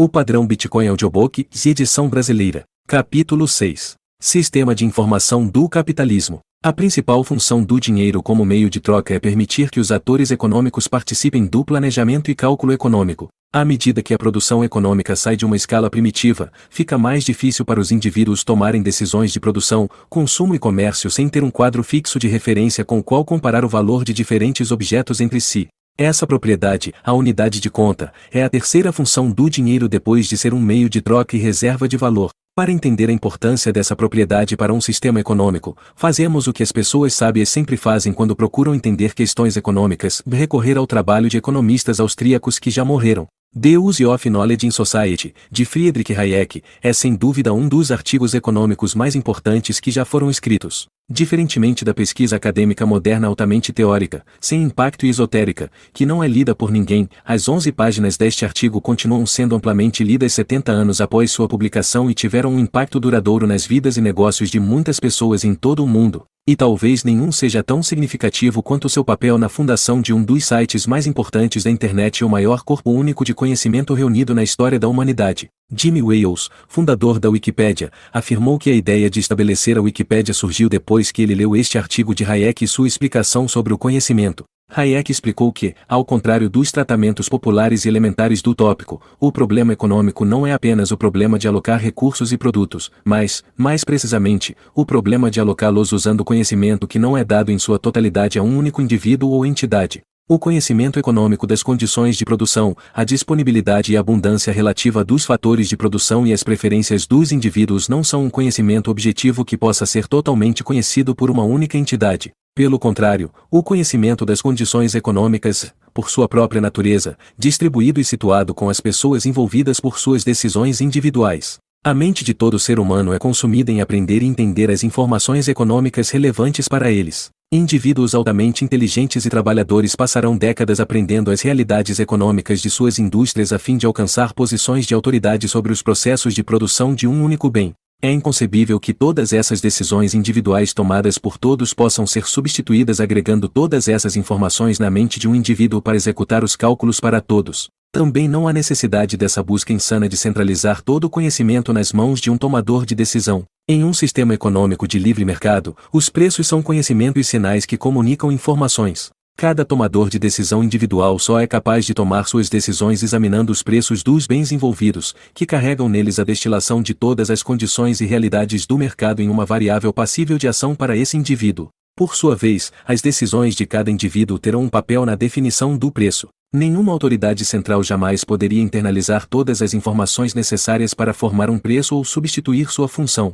O padrão Bitcoin Audiobook, edição brasileira. Capítulo 6. Sistema de informação do capitalismo. A principal função do dinheiro como meio de troca é permitir que os atores econômicos participem do planejamento e cálculo econômico. À medida que a produção econômica sai de uma escala primitiva, fica mais difícil para os indivíduos tomarem decisões de produção, consumo e comércio sem ter um quadro fixo de referência com o qual comparar o valor de diferentes objetos entre si. Essa propriedade, a unidade de conta, é a terceira função do dinheiro depois de ser um meio de troca e reserva de valor. Para entender a importância dessa propriedade para um sistema econômico, fazemos o que as pessoas sábias sempre fazem quando procuram entender questões econômicas: recorrer ao trabalho de economistas austríacos que já morreram. The Use of Knowledge in Society, de Friedrich Hayek, é sem dúvida um dos artigos econômicos mais importantes que já foram escritos. Diferentemente da pesquisa acadêmica moderna altamente teórica, sem impacto e esotérica, que não é lida por ninguém, as 11 páginas deste artigo continuam sendo amplamente lidas 70 anos após sua publicação e tiveram um impacto duradouro nas vidas e negócios de muitas pessoas em todo o mundo. E talvez nenhum seja tão significativo quanto seu papel na fundação de um dos sites mais importantes da internet e o maior corpo único de conhecimento reunido na história da humanidade. Jimmy Wales, fundador da Wikipédia, afirmou que a ideia de estabelecer a Wikipédia surgiu depois que ele leu este artigo de Hayek e sua explicação sobre o conhecimento. Hayek explicou que, ao contrário dos tratamentos populares e elementares do tópico, o problema econômico não é apenas o problema de alocar recursos e produtos, mas, mais precisamente, o problema de alocá-los usando conhecimento que não é dado em sua totalidade a um único indivíduo ou entidade. O conhecimento econômico das condições de produção, a disponibilidade e abundância relativa dos fatores de produção e as preferências dos indivíduos não são um conhecimento objetivo que possa ser totalmente conhecido por uma única entidade. Pelo contrário, o conhecimento das condições econômicas, por sua própria natureza, distribuído e situado com as pessoas envolvidas por suas decisões individuais. A mente de todo ser humano é consumida em aprender e entender as informações econômicas relevantes para eles. Indivíduos altamente inteligentes e trabalhadores passarão décadas aprendendo as realidades econômicas de suas indústrias a fim de alcançar posições de autoridade sobre os processos de produção de um único bem. É inconcebível que todas essas decisões individuais tomadas por todos possam ser substituídas agregando todas essas informações na mente de um indivíduo para executar os cálculos para todos. Também não há necessidade dessa busca insana de centralizar todo o conhecimento nas mãos de um tomador de decisão. Em um sistema econômico de livre mercado, os preços são conhecimento e sinais que comunicam informações. Cada tomador de decisão individual só é capaz de tomar suas decisões examinando os preços dos bens envolvidos, que carregam neles a destilação de todas as condições e realidades do mercado em uma variável passível de ação para esse indivíduo. Por sua vez, as decisões de cada indivíduo terão um papel na definição do preço. Nenhuma autoridade central jamais poderia internalizar todas as informações necessárias para formar um preço ou substituir sua função.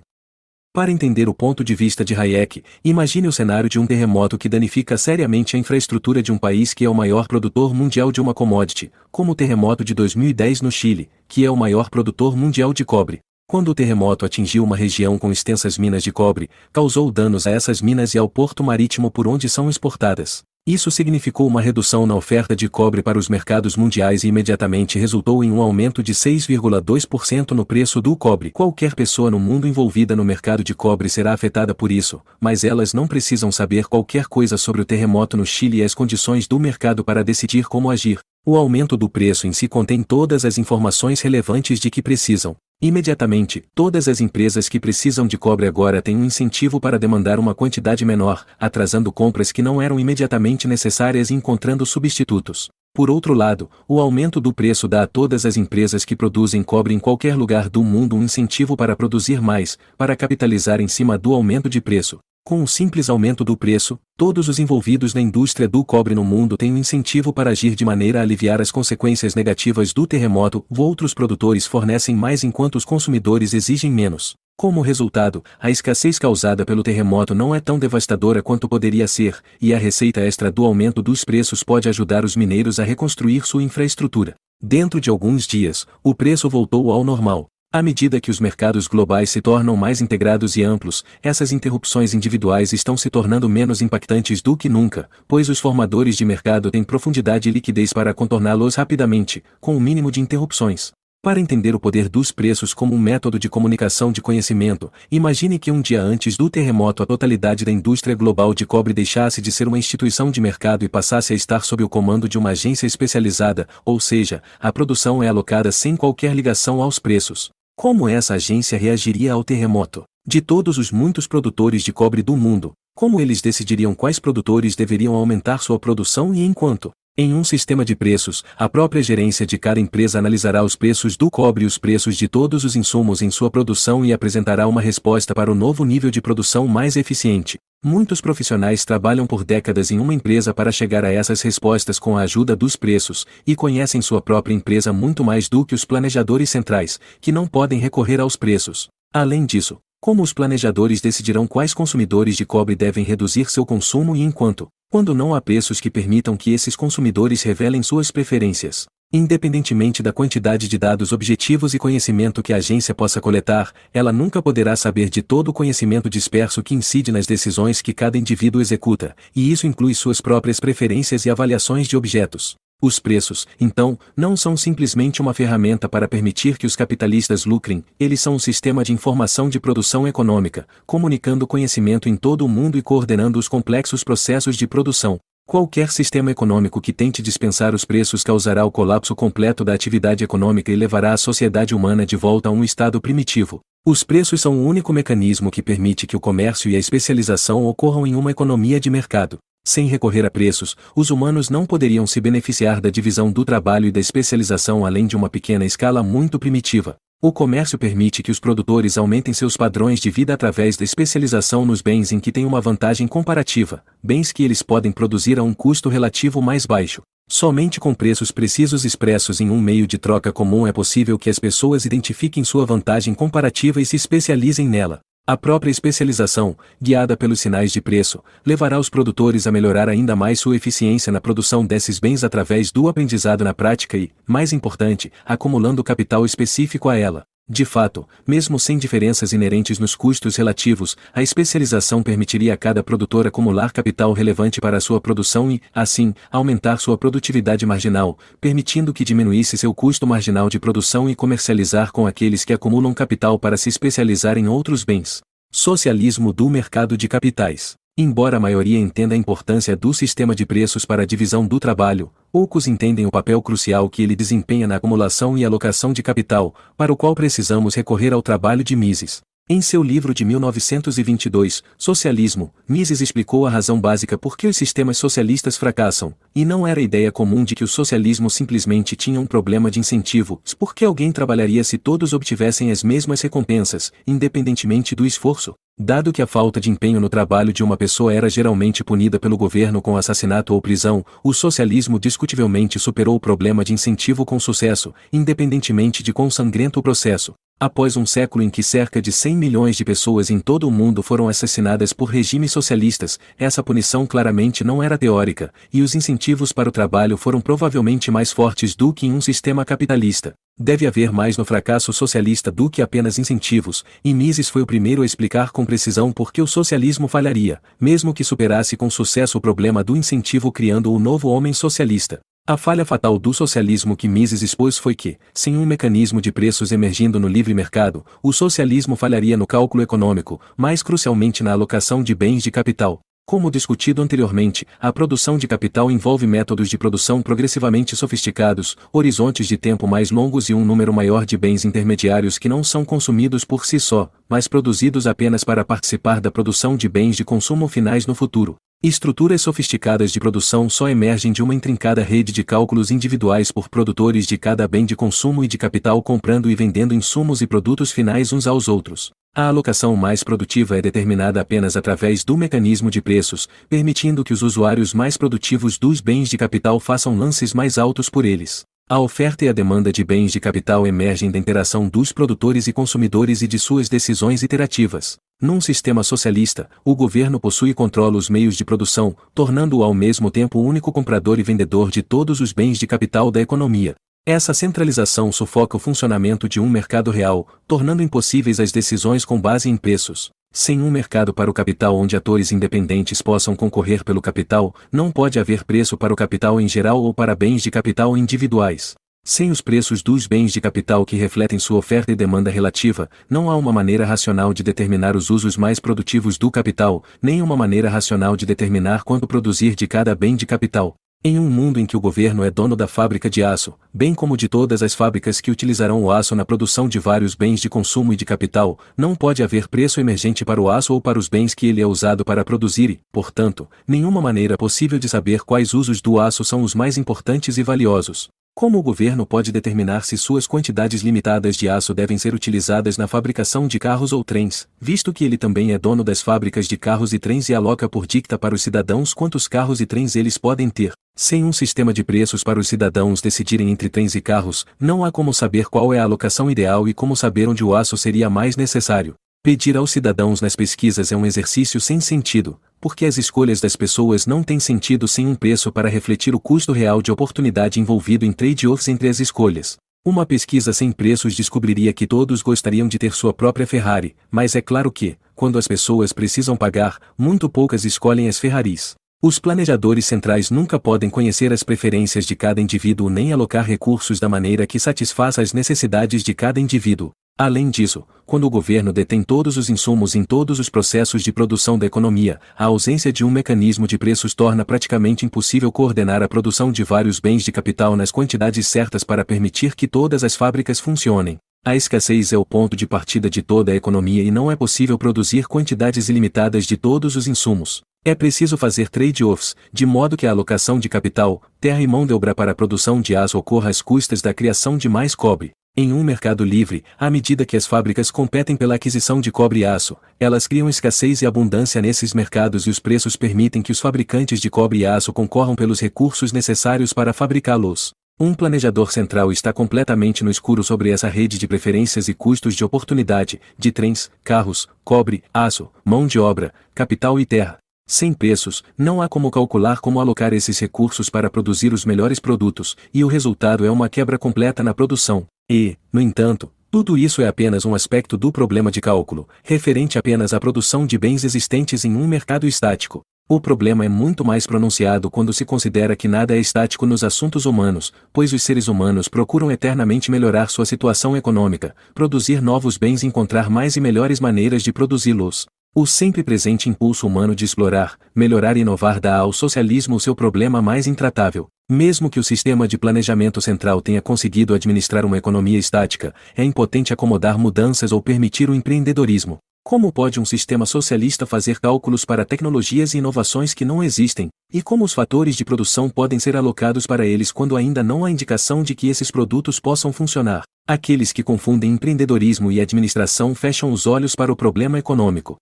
Para entender o ponto de vista de Hayek, imagine o cenário de um terremoto que danifica seriamente a infraestrutura de um país que é o maior produtor mundial de uma commodity, como o terremoto de 2010 no Chile, que é o maior produtor mundial de cobre. Quando o terremoto atingiu uma região com extensas minas de cobre, causou danos a essas minas e ao porto marítimo por onde são exportadas. Isso significou uma redução na oferta de cobre para os mercados mundiais e imediatamente resultou em um aumento de 6,2% no preço do cobre. Qualquer pessoa no mundo envolvida no mercado de cobre será afetada por isso, mas elas não precisam saber qualquer coisa sobre o terremoto no Chile e as condições do mercado para decidir como agir. O aumento do preço em si contém todas as informações relevantes de que precisam. Imediatamente, todas as empresas que precisam de cobre agora têm um incentivo para demandar uma quantidade menor, atrasando compras que não eram imediatamente necessárias e encontrando substitutos. Por outro lado, o aumento do preço dá a todas as empresas que produzem cobre em qualquer lugar do mundo um incentivo para produzir mais, para capitalizar em cima do aumento de preço. Com o simples aumento do preço, todos os envolvidos na indústria do cobre no mundo têm um incentivo para agir de maneira a aliviar as consequências negativas do terremoto. Outros produtores fornecem mais enquanto os consumidores exigem menos. Como resultado, a escassez causada pelo terremoto não é tão devastadora quanto poderia ser, e a receita extra do aumento dos preços pode ajudar os mineiros a reconstruir sua infraestrutura. Dentro de alguns dias, o preço voltou ao normal. À medida que os mercados globais se tornam mais integrados e amplos, essas interrupções individuais estão se tornando menos impactantes do que nunca, pois os formadores de mercado têm profundidade e liquidez para contorná-los rapidamente, com o mínimo de interrupções. Para entender o poder dos preços como um método de comunicação de conhecimento, imagine que um dia antes do terremoto a totalidade da indústria global de cobre deixasse de ser uma instituição de mercado e passasse a estar sob o comando de uma agência especializada, ou seja, a produção é alocada sem qualquer ligação aos preços. Como essa agência reagiria ao terremoto? De todos os muitos produtores de cobre do mundo, como eles decidiriam quais produtores deveriam aumentar sua produção e em quanto? Em um sistema de preços, a própria gerência de cada empresa analisará os preços do cobre e os preços de todos os insumos em sua produção e apresentará uma resposta para o novo nível de produção mais eficiente. Muitos profissionais trabalham por décadas em uma empresa para chegar a essas respostas com a ajuda dos preços, e conhecem sua própria empresa muito mais do que os planejadores centrais, que não podem recorrer aos preços. Além disso, como os planejadores decidirão quais consumidores de cobre devem reduzir seu consumo e em quanto? Quando não há preços que permitam que esses consumidores revelem suas preferências. Independentemente da quantidade de dados objetivos e conhecimento que a agência possa coletar, ela nunca poderá saber de todo o conhecimento disperso que incide nas decisões que cada indivíduo executa, e isso inclui suas próprias preferências e avaliações de objetos. Os preços, então, não são simplesmente uma ferramenta para permitir que os capitalistas lucrem, eles são um sistema de informação de produção econômica, comunicando conhecimento em todo o mundo e coordenando os complexos processos de produção. Qualquer sistema econômico que tente dispensar os preços causará o colapso completo da atividade econômica e levará a sociedade humana de volta a um estado primitivo. Os preços são o único mecanismo que permite que o comércio e a especialização ocorram em uma economia de mercado. Sem recorrer a preços, os humanos não poderiam se beneficiar da divisão do trabalho e da especialização além de uma pequena escala muito primitiva. O comércio permite que os produtores aumentem seus padrões de vida através da especialização nos bens em que têm uma vantagem comparativa, bens que eles podem produzir a um custo relativo mais baixo. Somente com preços precisos expressos em um meio de troca comum é possível que as pessoas identifiquem sua vantagem comparativa e se especializem nela. A própria especialização, guiada pelos sinais de preço, levará os produtores a melhorar ainda mais sua eficiência na produção desses bens através do aprendizado na prática e, mais importante, acumulando capital específico a ela. De fato, mesmo sem diferenças inerentes nos custos relativos, a especialização permitiria a cada produtor acumular capital relevante para a sua produção e, assim, aumentar sua produtividade marginal, permitindo que diminuísse seu custo marginal de produção e comercializar com aqueles que acumulam capital para se especializar em outros bens. Socialismo do mercado de capitais. Embora a maioria entenda a importância do sistema de preços para a divisão do trabalho, poucos entendem o papel crucial que ele desempenha na acumulação e alocação de capital, para o qual precisamos recorrer ao trabalho de Mises. Em seu livro de 1922, Socialismo, Mises explicou a razão básica por que os sistemas socialistas fracassam, e não era a ideia comum de que o socialismo simplesmente tinha um problema de incentivo, porque alguém trabalharia se todos obtivessem as mesmas recompensas, independentemente do esforço. Dado que a falta de empenho no trabalho de uma pessoa era geralmente punida pelo governo com assassinato ou prisão, o socialismo discutivelmente superou o problema de incentivo com sucesso, independentemente de quão sangrento o processo. Após um século em que cerca de 100 milhões de pessoas em todo o mundo foram assassinadas por regimes socialistas, essa punição claramente não era teórica, e os incentivos para o trabalho foram provavelmente mais fortes do que em um sistema capitalista. Deve haver mais no fracasso socialista do que apenas incentivos, e Mises foi o primeiro a explicar com precisão por que o socialismo falharia, mesmo que superasse com sucesso o problema do incentivo criando o novo homem socialista. A falha fatal do socialismo que Mises expôs foi que, sem um mecanismo de preços emergindo no livre mercado, o socialismo falharia no cálculo econômico, mais crucialmente na alocação de bens de capital. Como discutido anteriormente, a produção de capital envolve métodos de produção progressivamente sofisticados, horizontes de tempo mais longos e um número maior de bens intermediários que não são consumidos por si só, mas produzidos apenas para participar da produção de bens de consumo finais no futuro. Estruturas sofisticadas de produção só emergem de uma intrincada rede de cálculos individuais por produtores de cada bem de consumo e de capital comprando e vendendo insumos e produtos finais uns aos outros. A alocação mais produtiva é determinada apenas através do mecanismo de preços, permitindo que os usuários mais produtivos dos bens de capital façam lances mais altos por eles. A oferta e a demanda de bens de capital emergem da interação dos produtores e consumidores e de suas decisões iterativas. Num sistema socialista, o governo possui e controla os meios de produção, tornando-o ao mesmo tempo o único comprador e vendedor de todos os bens de capital da economia. Essa centralização sufoca o funcionamento de um mercado real, tornando impossíveis as decisões com base em preços. Sem um mercado para o capital onde atores independentes possam concorrer pelo capital, não pode haver preço para o capital em geral ou para bens de capital individuais. Sem os preços dos bens de capital que refletem sua oferta e demanda relativa, não há uma maneira racional de determinar os usos mais produtivos do capital, nem uma maneira racional de determinar quanto produzir de cada bem de capital. Em um mundo em que o governo é dono da fábrica de aço, bem como de todas as fábricas que utilizarão o aço na produção de vários bens de consumo e de capital, não pode haver preço emergente para o aço ou para os bens que ele é usado para produzir e, portanto, nenhuma maneira possível de saber quais usos do aço são os mais importantes e valiosos. Como o governo pode determinar se suas quantidades limitadas de aço devem ser utilizadas na fabricação de carros ou trens, visto que ele também é dono das fábricas de carros e trens e aloca por dicta para os cidadãos quantos carros e trens eles podem ter? Sem um sistema de preços para os cidadãos decidirem entre trens e carros, não há como saber qual é a alocação ideal e como saber onde o aço seria mais necessário. Pedir aos cidadãos nas pesquisas é um exercício sem sentido, porque as escolhas das pessoas não têm sentido sem um preço para refletir o custo real de oportunidade envolvido em trade-offs entre as escolhas. Uma pesquisa sem preços descobriria que todos gostariam de ter sua própria Ferrari, mas é claro que, quando as pessoas precisam pagar, muito poucas escolhem as Ferraris. Os planejadores centrais nunca podem conhecer as preferências de cada indivíduo nem alocar recursos da maneira que satisfaça as necessidades de cada indivíduo. Além disso, quando o governo detém todos os insumos em todos os processos de produção da economia, a ausência de um mecanismo de preços torna praticamente impossível coordenar a produção de vários bens de capital nas quantidades certas para permitir que todas as fábricas funcionem. A escassez é o ponto de partida de toda a economia e não é possível produzir quantidades ilimitadas de todos os insumos. É preciso fazer trade-offs, de modo que a alocação de capital, terra e mão de obra para a produção de aço ocorra às custas da criação de mais cobre. Em um mercado livre, à medida que as fábricas competem pela aquisição de cobre e aço, elas criam escassez e abundância nesses mercados e os preços permitem que os fabricantes de cobre e aço concorram pelos recursos necessários para fabricá-los. Um planejador central está completamente no escuro sobre essa rede de preferências e custos de oportunidade, de trens, carros, cobre, aço, mão de obra, capital e terra. Sem preços, não há como calcular como alocar esses recursos para produzir os melhores produtos, e o resultado é uma quebra completa na produção. E, no entanto, tudo isso é apenas um aspecto do problema de cálculo, referente apenas à produção de bens existentes em um mercado estático. O problema é muito mais pronunciado quando se considera que nada é estático nos assuntos humanos, pois os seres humanos procuram eternamente melhorar sua situação econômica, produzir novos bens e encontrar mais e melhores maneiras de produzi-los. O sempre presente impulso humano de explorar, melhorar e inovar dá ao socialismo o seu problema mais intratável. Mesmo que o sistema de planejamento central tenha conseguido administrar uma economia estática, é impotente acomodar mudanças ou permitir o empreendedorismo. Como pode um sistema socialista fazer cálculos para tecnologias e inovações que não existem, e como os fatores de produção podem ser alocados para eles quando ainda não há indicação de que esses produtos possam funcionar? Aqueles que confundem empreendedorismo e administração fecham os olhos para o problema econômico.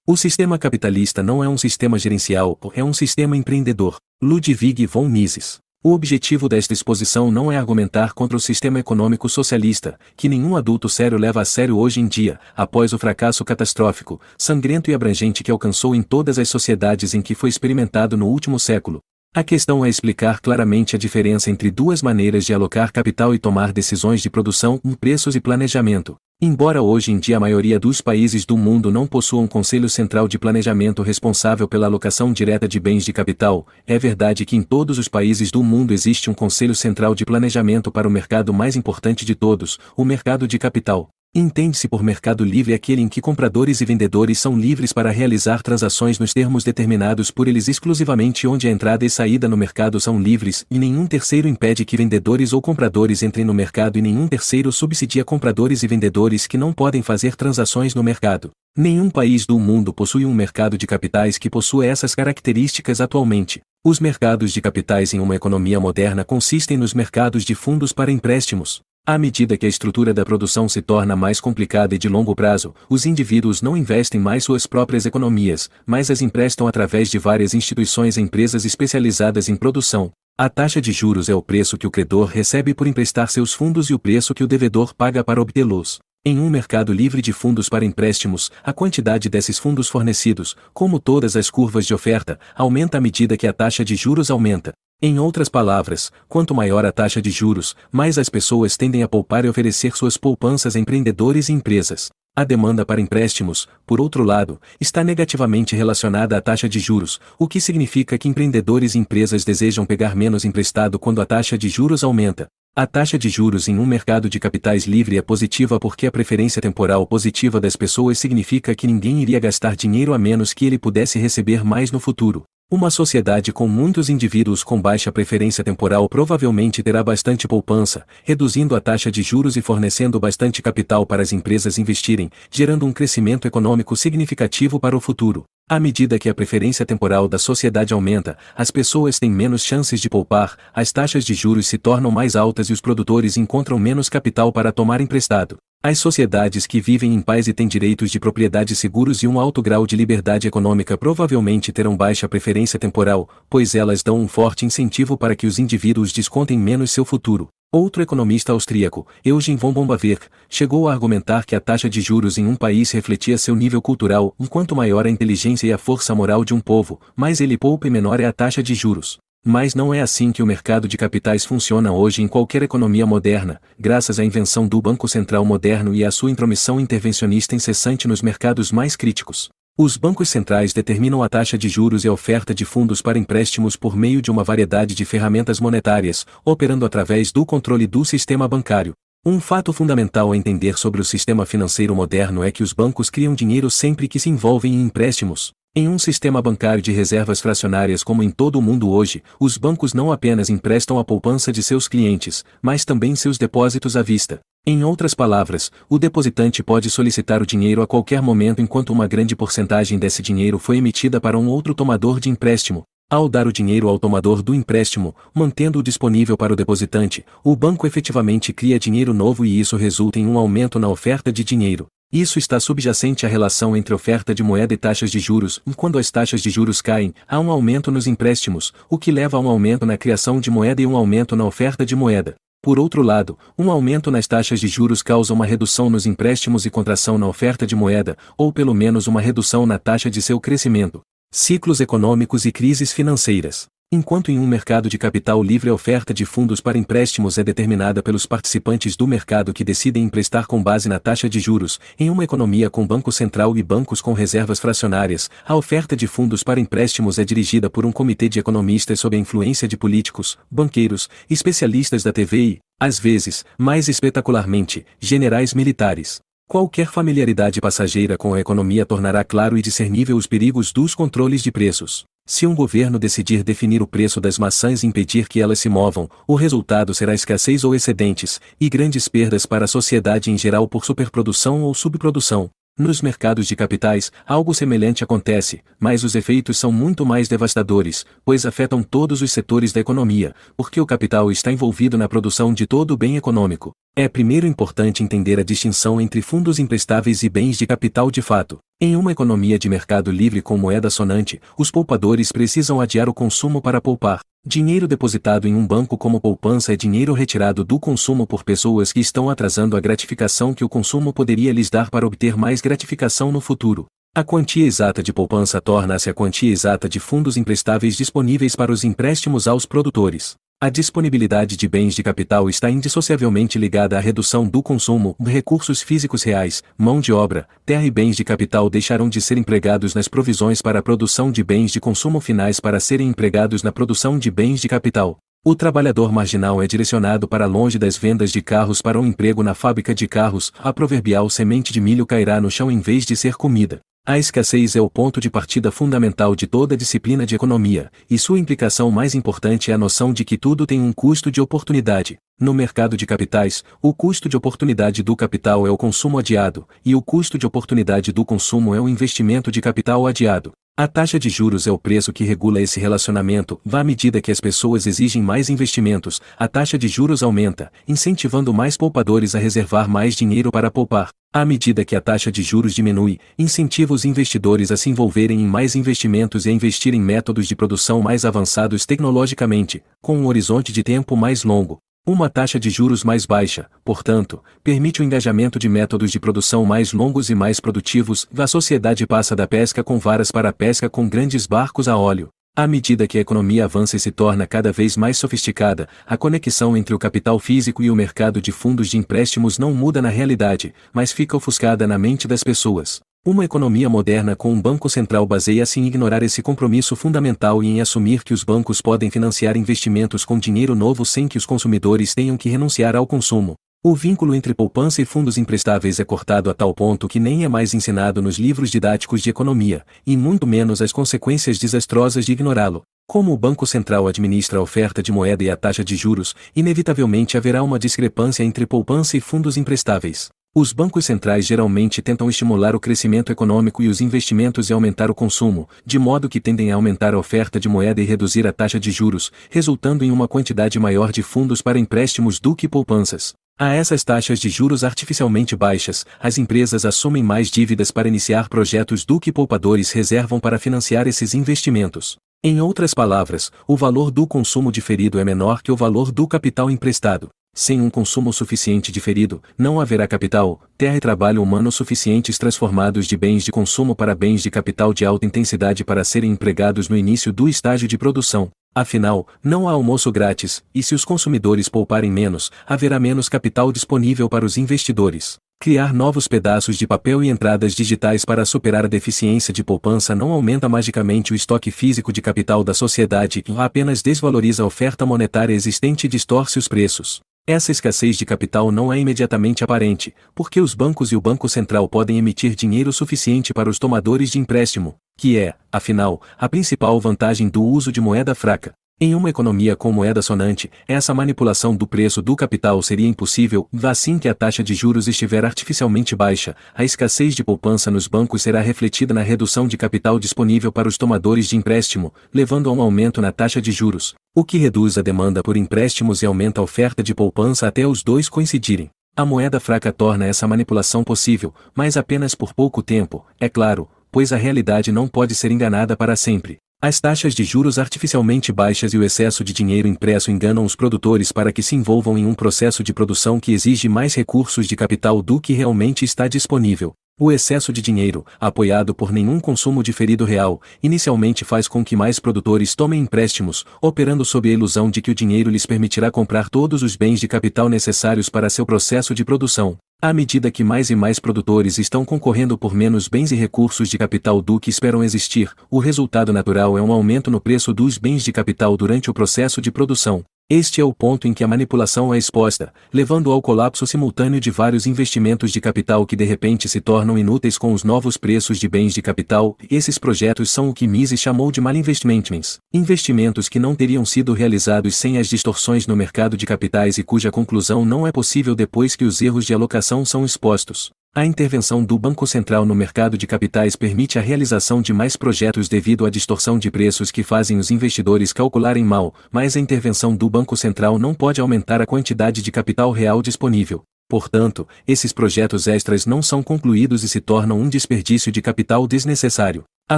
O sistema capitalista não é um sistema gerencial, é um sistema empreendedor. Ludwig von Mises. O objetivo desta exposição não é argumentar contra o sistema econômico socialista, que nenhum adulto sério leva a sério hoje em dia, após o fracasso catastrófico, sangrento e abrangente que alcançou em todas as sociedades em que foi experimentado no último século. A questão é explicar claramente a diferença entre duas maneiras de alocar capital e tomar decisões de produção, preços e planejamento. Embora hoje em dia a maioria dos países do mundo não possua um conselho central de planejamento responsável pela alocação direta de bens de capital, é verdade que em todos os países do mundo existe um conselho central de planejamento para o mercado mais importante de todos, o mercado de capital. Entende-se por mercado livre aquele em que compradores e vendedores são livres para realizar transações nos termos determinados por eles exclusivamente, onde a entrada e saída no mercado são livres e nenhum terceiro impede que vendedores ou compradores entrem no mercado e nenhum terceiro subsidia compradores e vendedores que não podem fazer transações no mercado. Nenhum país do mundo possui um mercado de capitais que possua essas características atualmente. Os mercados de capitais em uma economia moderna consistem nos mercados de fundos para empréstimos. À medida que a estrutura da produção se torna mais complicada e de longo prazo, os indivíduos não investem mais suas próprias economias, mas as emprestam através de várias instituições e empresas especializadas em produção. A taxa de juros é o preço que o credor recebe por emprestar seus fundos e o preço que o devedor paga para obtê-los. Em um mercado livre de fundos para empréstimos, a quantidade desses fundos fornecidos, como todas as curvas de oferta, aumenta à medida que a taxa de juros aumenta. Em outras palavras, quanto maior a taxa de juros, mais as pessoas tendem a poupar e oferecer suas poupanças a empreendedores e empresas. A demanda para empréstimos, por outro lado, está negativamente relacionada à taxa de juros, o que significa que empreendedores e empresas desejam pegar menos emprestado quando a taxa de juros aumenta. A taxa de juros em um mercado de capitais livre é positiva porque a preferência temporal positiva das pessoas significa que ninguém iria gastar dinheiro a menos que ele pudesse receber mais no futuro. Uma sociedade com muitos indivíduos com baixa preferência temporal provavelmente terá bastante poupança, reduzindo a taxa de juros e fornecendo bastante capital para as empresas investirem, gerando um crescimento econômico significativo para o futuro. À medida que a preferência temporal da sociedade aumenta, as pessoas têm menos chances de poupar, as taxas de juros se tornam mais altas e os produtores encontram menos capital para tomar emprestado. As sociedades que vivem em paz e têm direitos de propriedade seguros e um alto grau de liberdade econômica provavelmente terão baixa preferência temporal, pois elas dão um forte incentivo para que os indivíduos descontem menos seu futuro. Outro economista austríaco, Eugen von Bombawerk, chegou a argumentar que a taxa de juros em um país refletia seu nível cultural, enquanto maior a inteligência e a força moral de um povo, mais ele poupa e menor é a taxa de juros. Mas não é assim que o mercado de capitais funciona hoje em qualquer economia moderna, graças à invenção do Banco Central moderno e à sua intromissão intervencionista incessante nos mercados mais críticos. Os bancos centrais determinam a taxa de juros e a oferta de fundos para empréstimos por meio de uma variedade de ferramentas monetárias, operando através do controle do sistema bancário. Um fato fundamental a entender sobre o sistema financeiro moderno é que os bancos criam dinheiro sempre que se envolvem em empréstimos. Em um sistema bancário de reservas fracionárias como em todo o mundo hoje, os bancos não apenas emprestam a poupança de seus clientes, mas também seus depósitos à vista. Em outras palavras, o depositante pode solicitar o dinheiro a qualquer momento enquanto uma grande porcentagem desse dinheiro foi emitida para um outro tomador de empréstimo. Ao dar o dinheiro ao tomador do empréstimo, mantendo-o disponível para o depositante, o banco efetivamente cria dinheiro novo e isso resulta em um aumento na oferta de dinheiro. Isso está subjacente à relação entre oferta de moeda e taxas de juros, e quando as taxas de juros caem, há um aumento nos empréstimos, o que leva a um aumento na criação de moeda e um aumento na oferta de moeda. Por outro lado, um aumento nas taxas de juros causa uma redução nos empréstimos e contração na oferta de moeda, ou pelo menos uma redução na taxa de seu crescimento. Ciclos econômicos e crises financeiras. Enquanto em um mercado de capital livre a oferta de fundos para empréstimos é determinada pelos participantes do mercado que decidem emprestar com base na taxa de juros, em uma economia com banco central e bancos com reservas fracionárias, a oferta de fundos para empréstimos é dirigida por um comitê de economistas sob a influência de políticos, banqueiros, especialistas da TV e, às vezes, mais espetacularmente, generais militares. Qualquer familiaridade passageira com a economia tornará claro e discernível os perigos dos controles de preços. Se um governo decidir definir o preço das maçãs e impedir que elas se movam, o resultado será escassez ou excedentes, e grandes perdas para a sociedade em geral por superprodução ou subprodução. Nos mercados de capitais, algo semelhante acontece, mas os efeitos são muito mais devastadores, pois afetam todos os setores da economia, porque o capital está envolvido na produção de todo o bem econômico. É primeiro importante entender a distinção entre fundos emprestáveis e bens de capital de fato. Em uma economia de mercado livre com moeda sonante, os poupadores precisam adiar o consumo para poupar. Dinheiro depositado em um banco como poupança é dinheiro retirado do consumo por pessoas que estão atrasando a gratificação que o consumo poderia lhes dar para obter mais gratificação no futuro. A quantia exata de poupança torna-se a quantia exata de fundos emprestáveis disponíveis para os empréstimos aos produtores. A disponibilidade de bens de capital está indissociavelmente ligada à redução do consumo. Recursos físicos reais, mão de obra, terra e bens de capital deixarão de ser empregados nas provisões para a produção de bens de consumo finais para serem empregados na produção de bens de capital. O trabalhador marginal é direcionado para longe das vendas de carros para um emprego na fábrica de carros. A proverbial semente de milho cairá no chão em vez de ser comida. A escassez é o ponto de partida fundamental de toda disciplina de economia, e sua implicação mais importante é a noção de que tudo tem um custo de oportunidade. No mercado de capitais, o custo de oportunidade do capital é o consumo adiado, e o custo de oportunidade do consumo é o investimento de capital adiado. A taxa de juros é o preço que regula esse relacionamento. À medida que as pessoas exigem mais investimentos, a taxa de juros aumenta, incentivando mais poupadores a reservar mais dinheiro para poupar. À medida que a taxa de juros diminui, incentiva os investidores a se envolverem em mais investimentos e a investir em métodos de produção mais avançados tecnologicamente, com um horizonte de tempo mais longo. Uma taxa de juros mais baixa, portanto, permite o engajamento de métodos de produção mais longos e mais produtivos. A sociedade passa da pesca com varas para a pesca com grandes barcos a óleo. À medida que a economia avança e se torna cada vez mais sofisticada, a conexão entre o capital físico e o mercado de fundos de empréstimos não muda na realidade, mas fica ofuscada na mente das pessoas. Uma economia moderna com um banco central baseia-se em ignorar esse compromisso fundamental e em assumir que os bancos podem financiar investimentos com dinheiro novo sem que os consumidores tenham que renunciar ao consumo. O vínculo entre poupança e fundos emprestáveis é cortado a tal ponto que nem é mais ensinado nos livros didáticos de economia, e muito menos as consequências desastrosas de ignorá-lo. Como o Banco Central administra a oferta de moeda e a taxa de juros, inevitavelmente haverá uma discrepância entre poupança e fundos emprestáveis. Os bancos centrais geralmente tentam estimular o crescimento econômico e os investimentos e aumentar o consumo, de modo que tendem a aumentar a oferta de moeda e reduzir a taxa de juros, resultando em uma quantidade maior de fundos para empréstimos do que poupanças. A essas taxas de juros artificialmente baixas, as empresas assumem mais dívidas para iniciar projetos do que poupadores reservam para financiar esses investimentos. Em outras palavras, o valor do consumo diferido é menor que o valor do capital emprestado. Sem um consumo suficiente diferido, não haverá capital, terra e trabalho humano suficientes transformados de bens de consumo para bens de capital de alta intensidade para serem empregados no início do estágio de produção. Afinal, não há almoço grátis, e se os consumidores pouparem menos, haverá menos capital disponível para os investidores. Criar novos pedaços de papel e entradas digitais para superar a deficiência de poupança não aumenta magicamente o estoque físico de capital da sociedade, apenas desvaloriza a oferta monetária existente e distorce os preços. Essa escassez de capital não é imediatamente aparente, porque os bancos e o Banco Central podem emitir dinheiro suficiente para os tomadores de empréstimo, que é, afinal, a principal vantagem do uso de moeda fraca. Em uma economia com moeda sonante, essa manipulação do preço do capital seria impossível, assim que a taxa de juros estiver artificialmente baixa, a escassez de poupança nos bancos será refletida na redução de capital disponível para os tomadores de empréstimo, levando a um aumento na taxa de juros, o que reduz a demanda por empréstimos e aumenta a oferta de poupança até os dois coincidirem. A moeda fraca torna essa manipulação possível, mas apenas por pouco tempo, é claro, pois a realidade não pode ser enganada para sempre. As taxas de juros artificialmente baixas e o excesso de dinheiro impresso enganam os produtores para que se envolvam em um processo de produção que exige mais recursos de capital do que realmente está disponível. O excesso de dinheiro, apoiado por nenhum consumo diferido real, inicialmente faz com que mais produtores tomem empréstimos, operando sob a ilusão de que o dinheiro lhes permitirá comprar todos os bens de capital necessários para seu processo de produção. À medida que mais e mais produtores estão concorrendo por menos bens e recursos de capital do que esperam existir, o resultado natural é um aumento no preço dos bens de capital durante o processo de produção. Este é o ponto em que a manipulação é exposta, levando ao colapso simultâneo de vários investimentos de capital que de repente se tornam inúteis com os novos preços de bens de capital. Esses projetos são o que Mises chamou de malinvestments, investimentos que não teriam sido realizados sem as distorções no mercado de capitais e cuja conclusão não é possível depois que os erros de alocação são expostos. A intervenção do Banco Central no mercado de capitais permite a realização de mais projetos devido à distorção de preços que fazem os investidores calcularem mal, mas a intervenção do Banco Central não pode aumentar a quantidade de capital real disponível. Portanto, esses projetos extras não são concluídos e se tornam um desperdício de capital desnecessário. A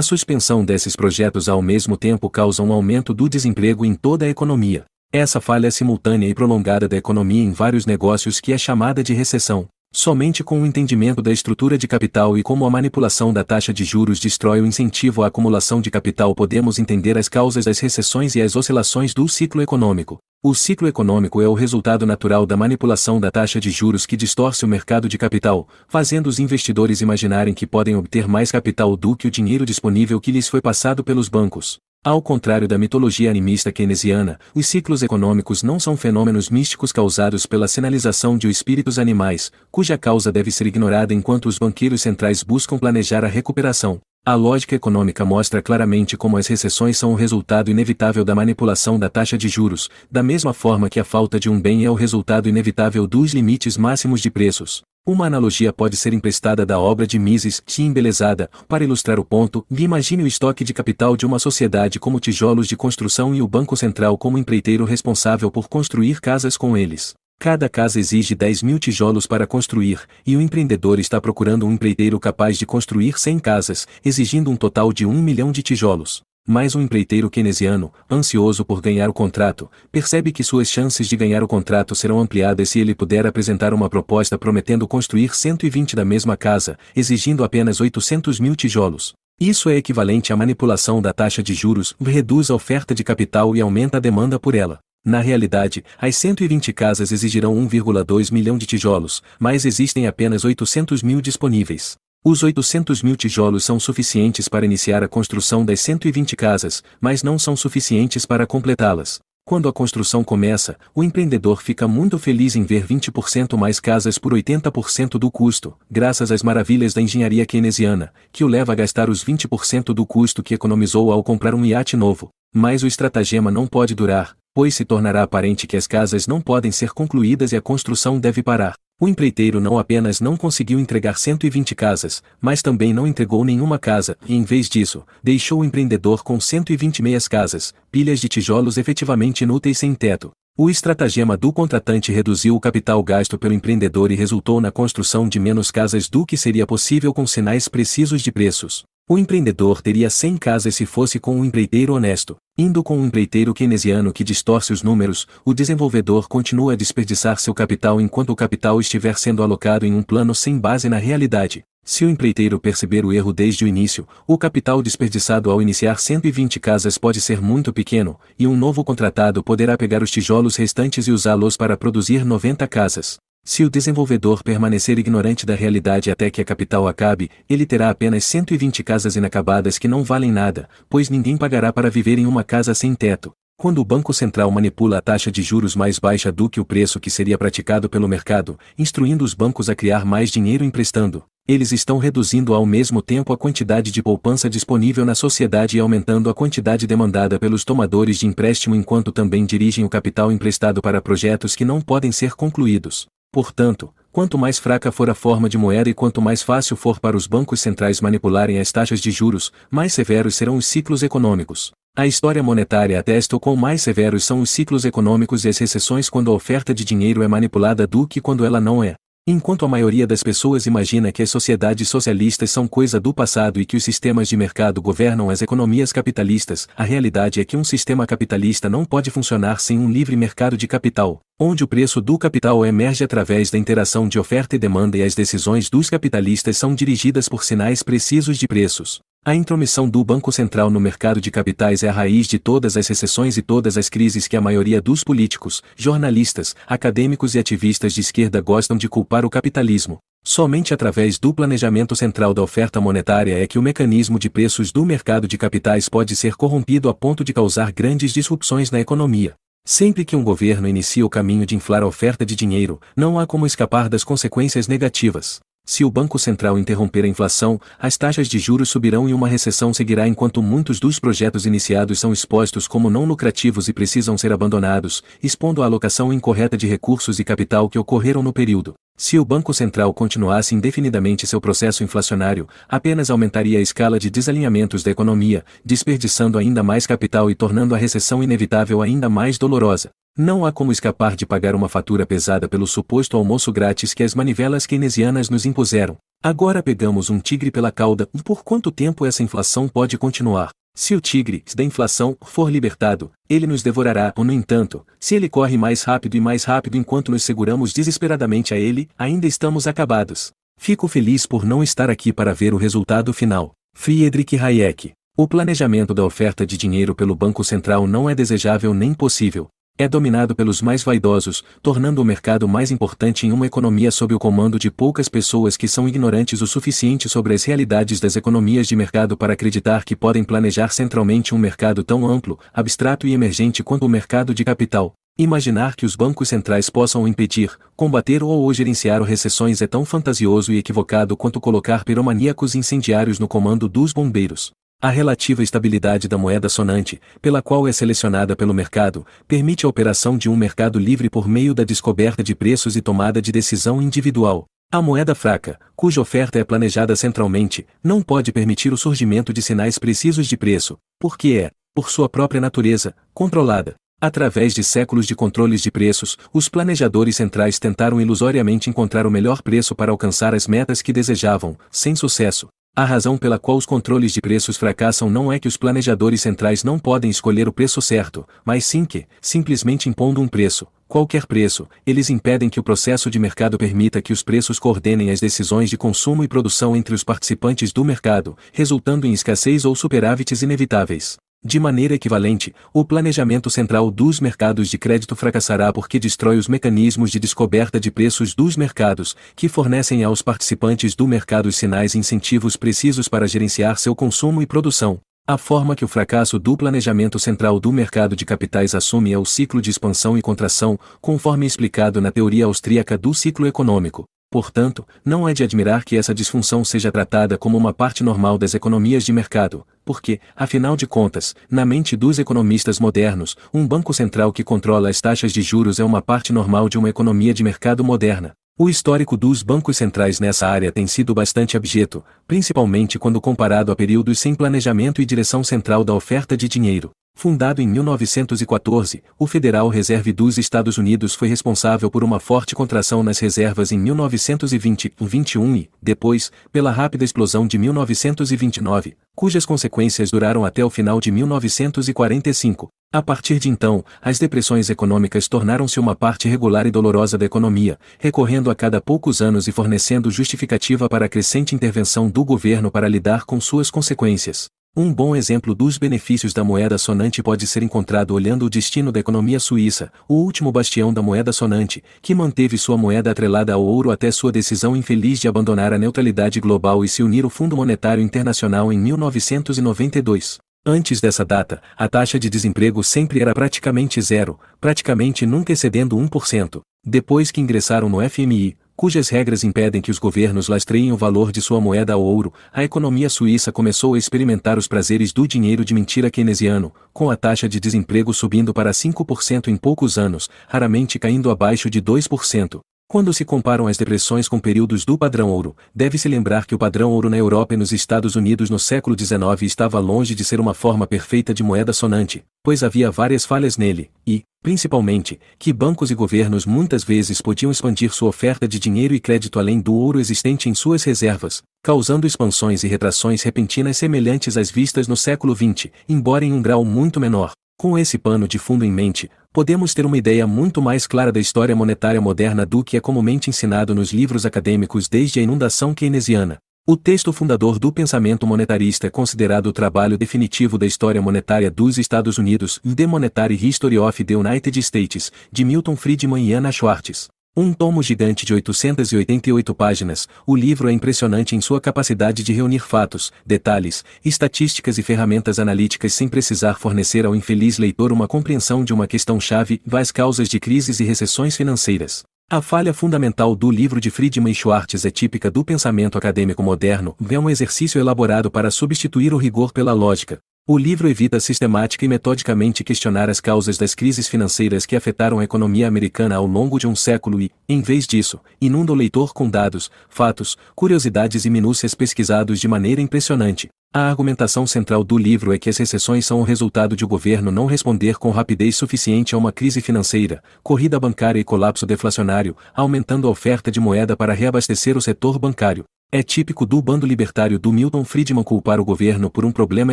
suspensão desses projetos ao mesmo tempo causa um aumento do desemprego em toda a economia. Essa falha simultânea e prolongada da economia em vários negócios que é chamada de recessão. Somente com o entendimento da estrutura de capital e como a manipulação da taxa de juros destrói o incentivo à acumulação de capital podemos entender as causas das recessões e as oscilações do ciclo econômico. O ciclo econômico é o resultado natural da manipulação da taxa de juros que distorce o mercado de capital, fazendo os investidores imaginarem que podem obter mais capital do que o dinheiro disponível que lhes foi passado pelos bancos. Ao contrário da mitologia animista keynesiana, os ciclos econômicos não são fenômenos místicos causados pela sinalização de espíritos animais, cuja causa deve ser ignorada enquanto os banqueiros centrais buscam planejar a recuperação. A lógica econômica mostra claramente como as recessões são o resultado inevitável da manipulação da taxa de juros, da mesma forma que a falta de um bem é o resultado inevitável dos limites máximos de preços. Uma analogia pode ser emprestada da obra de Mises, embelezada, para ilustrar o ponto. Imagine o estoque de capital de uma sociedade como tijolos de construção e o Banco Central como empreiteiro responsável por construir casas com eles. Cada casa exige 10.000 tijolos para construir, e o empreendedor está procurando um empreiteiro capaz de construir 100 casas, exigindo um total de 1 milhão de tijolos. Mas um empreiteiro keynesiano, ansioso por ganhar o contrato, percebe que suas chances de ganhar o contrato serão ampliadas se ele puder apresentar uma proposta prometendo construir 120 da mesma casa, exigindo apenas 800.000 tijolos. Isso é equivalente à manipulação da taxa de juros, reduz a oferta de capital e aumenta a demanda por ela. Na realidade, as 120 casas exigirão 1,2 milhão de tijolos, mas existem apenas 800.000 disponíveis. Os 800 mil tijolos são suficientes para iniciar a construção das 120 casas, mas não são suficientes para completá-las. Quando a construção começa, o empreendedor fica muito feliz em ver 20% mais casas por 80% do custo, graças às maravilhas da engenharia keynesiana, que o leva a gastar os 20% do custo que economizou ao comprar um iate novo. Mas o estratagema não pode durar, pois se tornará aparente que as casas não podem ser concluídas e a construção deve parar. O empreiteiro não apenas não conseguiu entregar 120 casas, mas também não entregou nenhuma casa, e em vez disso, deixou o empreendedor com 120 meias casas, pilhas de tijolos efetivamente inúteis sem teto. O estratagema do contratante reduziu o capital gasto pelo empreendedor e resultou na construção de menos casas do que seria possível com sinais precisos de preços. O empreendedor teria 100 casas se fosse com um empreiteiro honesto. Indo com um empreiteiro keynesiano que distorce os números, o desenvolvedor continua a desperdiçar seu capital enquanto o capital estiver sendo alocado em um plano sem base na realidade. Se o empreiteiro perceber o erro desde o início, o capital desperdiçado ao iniciar 120 casas pode ser muito pequeno, e um novo contratado poderá pegar os tijolos restantes e usá-los para produzir 90 casas. Se o desenvolvedor permanecer ignorante da realidade até que a capital acabe, ele terá apenas 120 casas inacabadas que não valem nada, pois ninguém pagará para viver em uma casa sem teto. Quando o Banco Central manipula a taxa de juros mais baixa do que o preço que seria praticado pelo mercado, instruindo os bancos a criar mais dinheiro emprestando, eles estão reduzindo ao mesmo tempo a quantidade de poupança disponível na sociedade e aumentando a quantidade demandada pelos tomadores de empréstimo enquanto também dirigem o capital emprestado para projetos que não podem ser concluídos. Portanto, quanto mais fraca for a forma de moeda e quanto mais fácil for para os bancos centrais manipularem as taxas de juros, mais severos serão os ciclos econômicos. A história monetária atesta o quão mais severos são os ciclos econômicos e as recessões quando a oferta de dinheiro é manipulada do que quando ela não é. Enquanto a maioria das pessoas imagina que as sociedades socialistas são coisa do passado e que os sistemas de mercado governam as economias capitalistas, a realidade é que um sistema capitalista não pode funcionar sem um livre mercado de capital, onde o preço do capital emerge através da interação de oferta e demanda e as decisões dos capitalistas são dirigidas por sinais precisos de preços. A intromissão do Banco Central no mercado de capitais é a raiz de todas as recessões e todas as crises que a maioria dos políticos, jornalistas, acadêmicos e ativistas de esquerda gostam de culpar o capitalismo. Somente através do planejamento central da oferta monetária é que o mecanismo de preços do mercado de capitais pode ser corrompido a ponto de causar grandes disrupções na economia. Sempre que um governo inicia o caminho de inflar a oferta de dinheiro, não há como escapar das consequências negativas. Se o Banco Central interromper a inflação, as taxas de juros subirão e uma recessão seguirá enquanto muitos dos projetos iniciados são expostos como não lucrativos e precisam ser abandonados, expondo a alocação incorreta de recursos e capital que ocorreram no período. Se o Banco Central continuasse indefinidamente seu processo inflacionário, apenas aumentaria a escala de desalinhamentos da economia, desperdiçando ainda mais capital e tornando a recessão inevitável ainda mais dolorosa. Não há como escapar de pagar uma fatura pesada pelo suposto almoço grátis que as manivelas keynesianas nos impuseram. Agora pegamos um tigre pela cauda, e por quanto tempo essa inflação pode continuar? Se o tigre da inflação for libertado, ele nos devorará. Ou, no entanto, se ele corre mais rápido enquanto nos seguramos desesperadamente a ele, ainda estamos acabados. Fico feliz por não estar aqui para ver o resultado final. Friedrich Hayek. O planejamento da oferta de dinheiro pelo Banco Central não é desejável nem possível. É dominado pelos mais vaidosos, tornando o mercado mais importante em uma economia sob o comando de poucas pessoas que são ignorantes o suficiente sobre as realidades das economias de mercado para acreditar que podem planejar centralmente um mercado tão amplo, abstrato e emergente quanto o mercado de capital. Imaginar que os bancos centrais possam impedir, combater ou gerenciar recessões é tão fantasioso e equivocado quanto colocar piromaníacos incendiários no comando dos bombeiros. A relativa estabilidade da moeda sonante, pela qual é selecionada pelo mercado, permite a operação de um mercado livre por meio da descoberta de preços e tomada de decisão individual. A moeda fraca, cuja oferta é planejada centralmente, não pode permitir o surgimento de sinais precisos de preço, porque é, por sua própria natureza, controlada. Através de séculos de controles de preços, os planejadores centrais tentaram ilusoriamente encontrar o melhor preço para alcançar as metas que desejavam, sem sucesso. A razão pela qual os controles de preços fracassam não é que os planejadores centrais não podem escolher o preço certo, mas sim que, simplesmente impondo um preço, qualquer preço, eles impedem que o processo de mercado permita que os preços coordenem as decisões de consumo e produção entre os participantes do mercado, resultando em escassez ou superávites inevitáveis. De maneira equivalente, o planejamento central dos mercados de crédito fracassará porque destrói os mecanismos de descoberta de preços dos mercados, que fornecem aos participantes do mercado os sinais e incentivos precisos para gerenciar seu consumo e produção. A forma que o fracasso do planejamento central do mercado de capitais assume é o ciclo de expansão e contração, conforme explicado na teoria austríaca do ciclo econômico. Portanto, não é de admirar que essa disfunção seja tratada como uma parte normal das economias de mercado, porque, afinal de contas, na mente dos economistas modernos, um banco central que controla as taxas de juros é uma parte normal de uma economia de mercado moderna. O histórico dos bancos centrais nessa área tem sido bastante abjeto, principalmente quando comparado a períodos sem planejamento e direção central da oferta de dinheiro. Fundado em 1914, o Federal Reserve dos Estados Unidos foi responsável por uma forte contração nas reservas em 1920-21 e, depois, pela rápida explosão de 1929, cujas consequências duraram até o final de 1945. A partir de então, as depressões econômicas tornaram-se uma parte regular e dolorosa da economia, recorrendo a cada poucos anos e fornecendo justificativa para a crescente intervenção do governo para lidar com suas consequências. Um bom exemplo dos benefícios da moeda sonante pode ser encontrado olhando o destino da economia suíça, o último bastião da moeda sonante, que manteve sua moeda atrelada ao ouro até sua decisão infeliz de abandonar a neutralidade global e se unir ao Fundo Monetário Internacional em 1992. Antes dessa data, a taxa de desemprego sempre era praticamente zero, praticamente nunca excedendo 1%. Depois que ingressaram no FMI, cujas regras impedem que os governos lastreiem o valor de sua moeda ao ouro, a economia suíça começou a experimentar os prazeres do dinheiro de mentira keynesiano, com a taxa de desemprego subindo para 5% em poucos anos, raramente caindo abaixo de 2%. Quando se comparam as depressões com períodos do padrão ouro, deve-se lembrar que o padrão ouro na Europa e nos Estados Unidos no século XIX estava longe de ser uma forma perfeita de moeda sonante, pois havia várias falhas nele, e, principalmente, que bancos e governos muitas vezes podiam expandir sua oferta de dinheiro e crédito além do ouro existente em suas reservas, causando expansões e retrações repentinas semelhantes às vistas no século XX, embora em um grau muito menor. Com esse pano de fundo em mente, podemos ter uma ideia muito mais clara da história monetária moderna do que é comumente ensinado nos livros acadêmicos desde a inundação keynesiana. O texto fundador do pensamento monetarista é considerado o trabalho definitivo da história monetária dos Estados Unidos, The Monetary History of the United States, de Milton Friedman e Anna Schwartz. Um tomo gigante de 888 páginas, o livro é impressionante em sua capacidade de reunir fatos, detalhes, estatísticas e ferramentas analíticas sem precisar fornecer ao infeliz leitor uma compreensão de uma questão-chave, as causas de crises e recessões financeiras. A falha fundamental do livro de Friedman e Schwartz é típica do pensamento acadêmico moderno, é um exercício elaborado para substituir o rigor pela lógica. O livro evita sistemática e metodicamente questionar as causas das crises financeiras que afetaram a economia americana ao longo de um século e, em vez disso, inunda o leitor com dados, fatos, curiosidades e minúcias pesquisados de maneira impressionante. A argumentação central do livro é que as recessões são o resultado de o governo não responder com rapidez suficiente a uma crise financeira, corrida bancária e colapso deflacionário, aumentando a oferta de moeda para reabastecer o setor bancário. É típico do bando libertário do Milton Friedman culpar o governo por um problema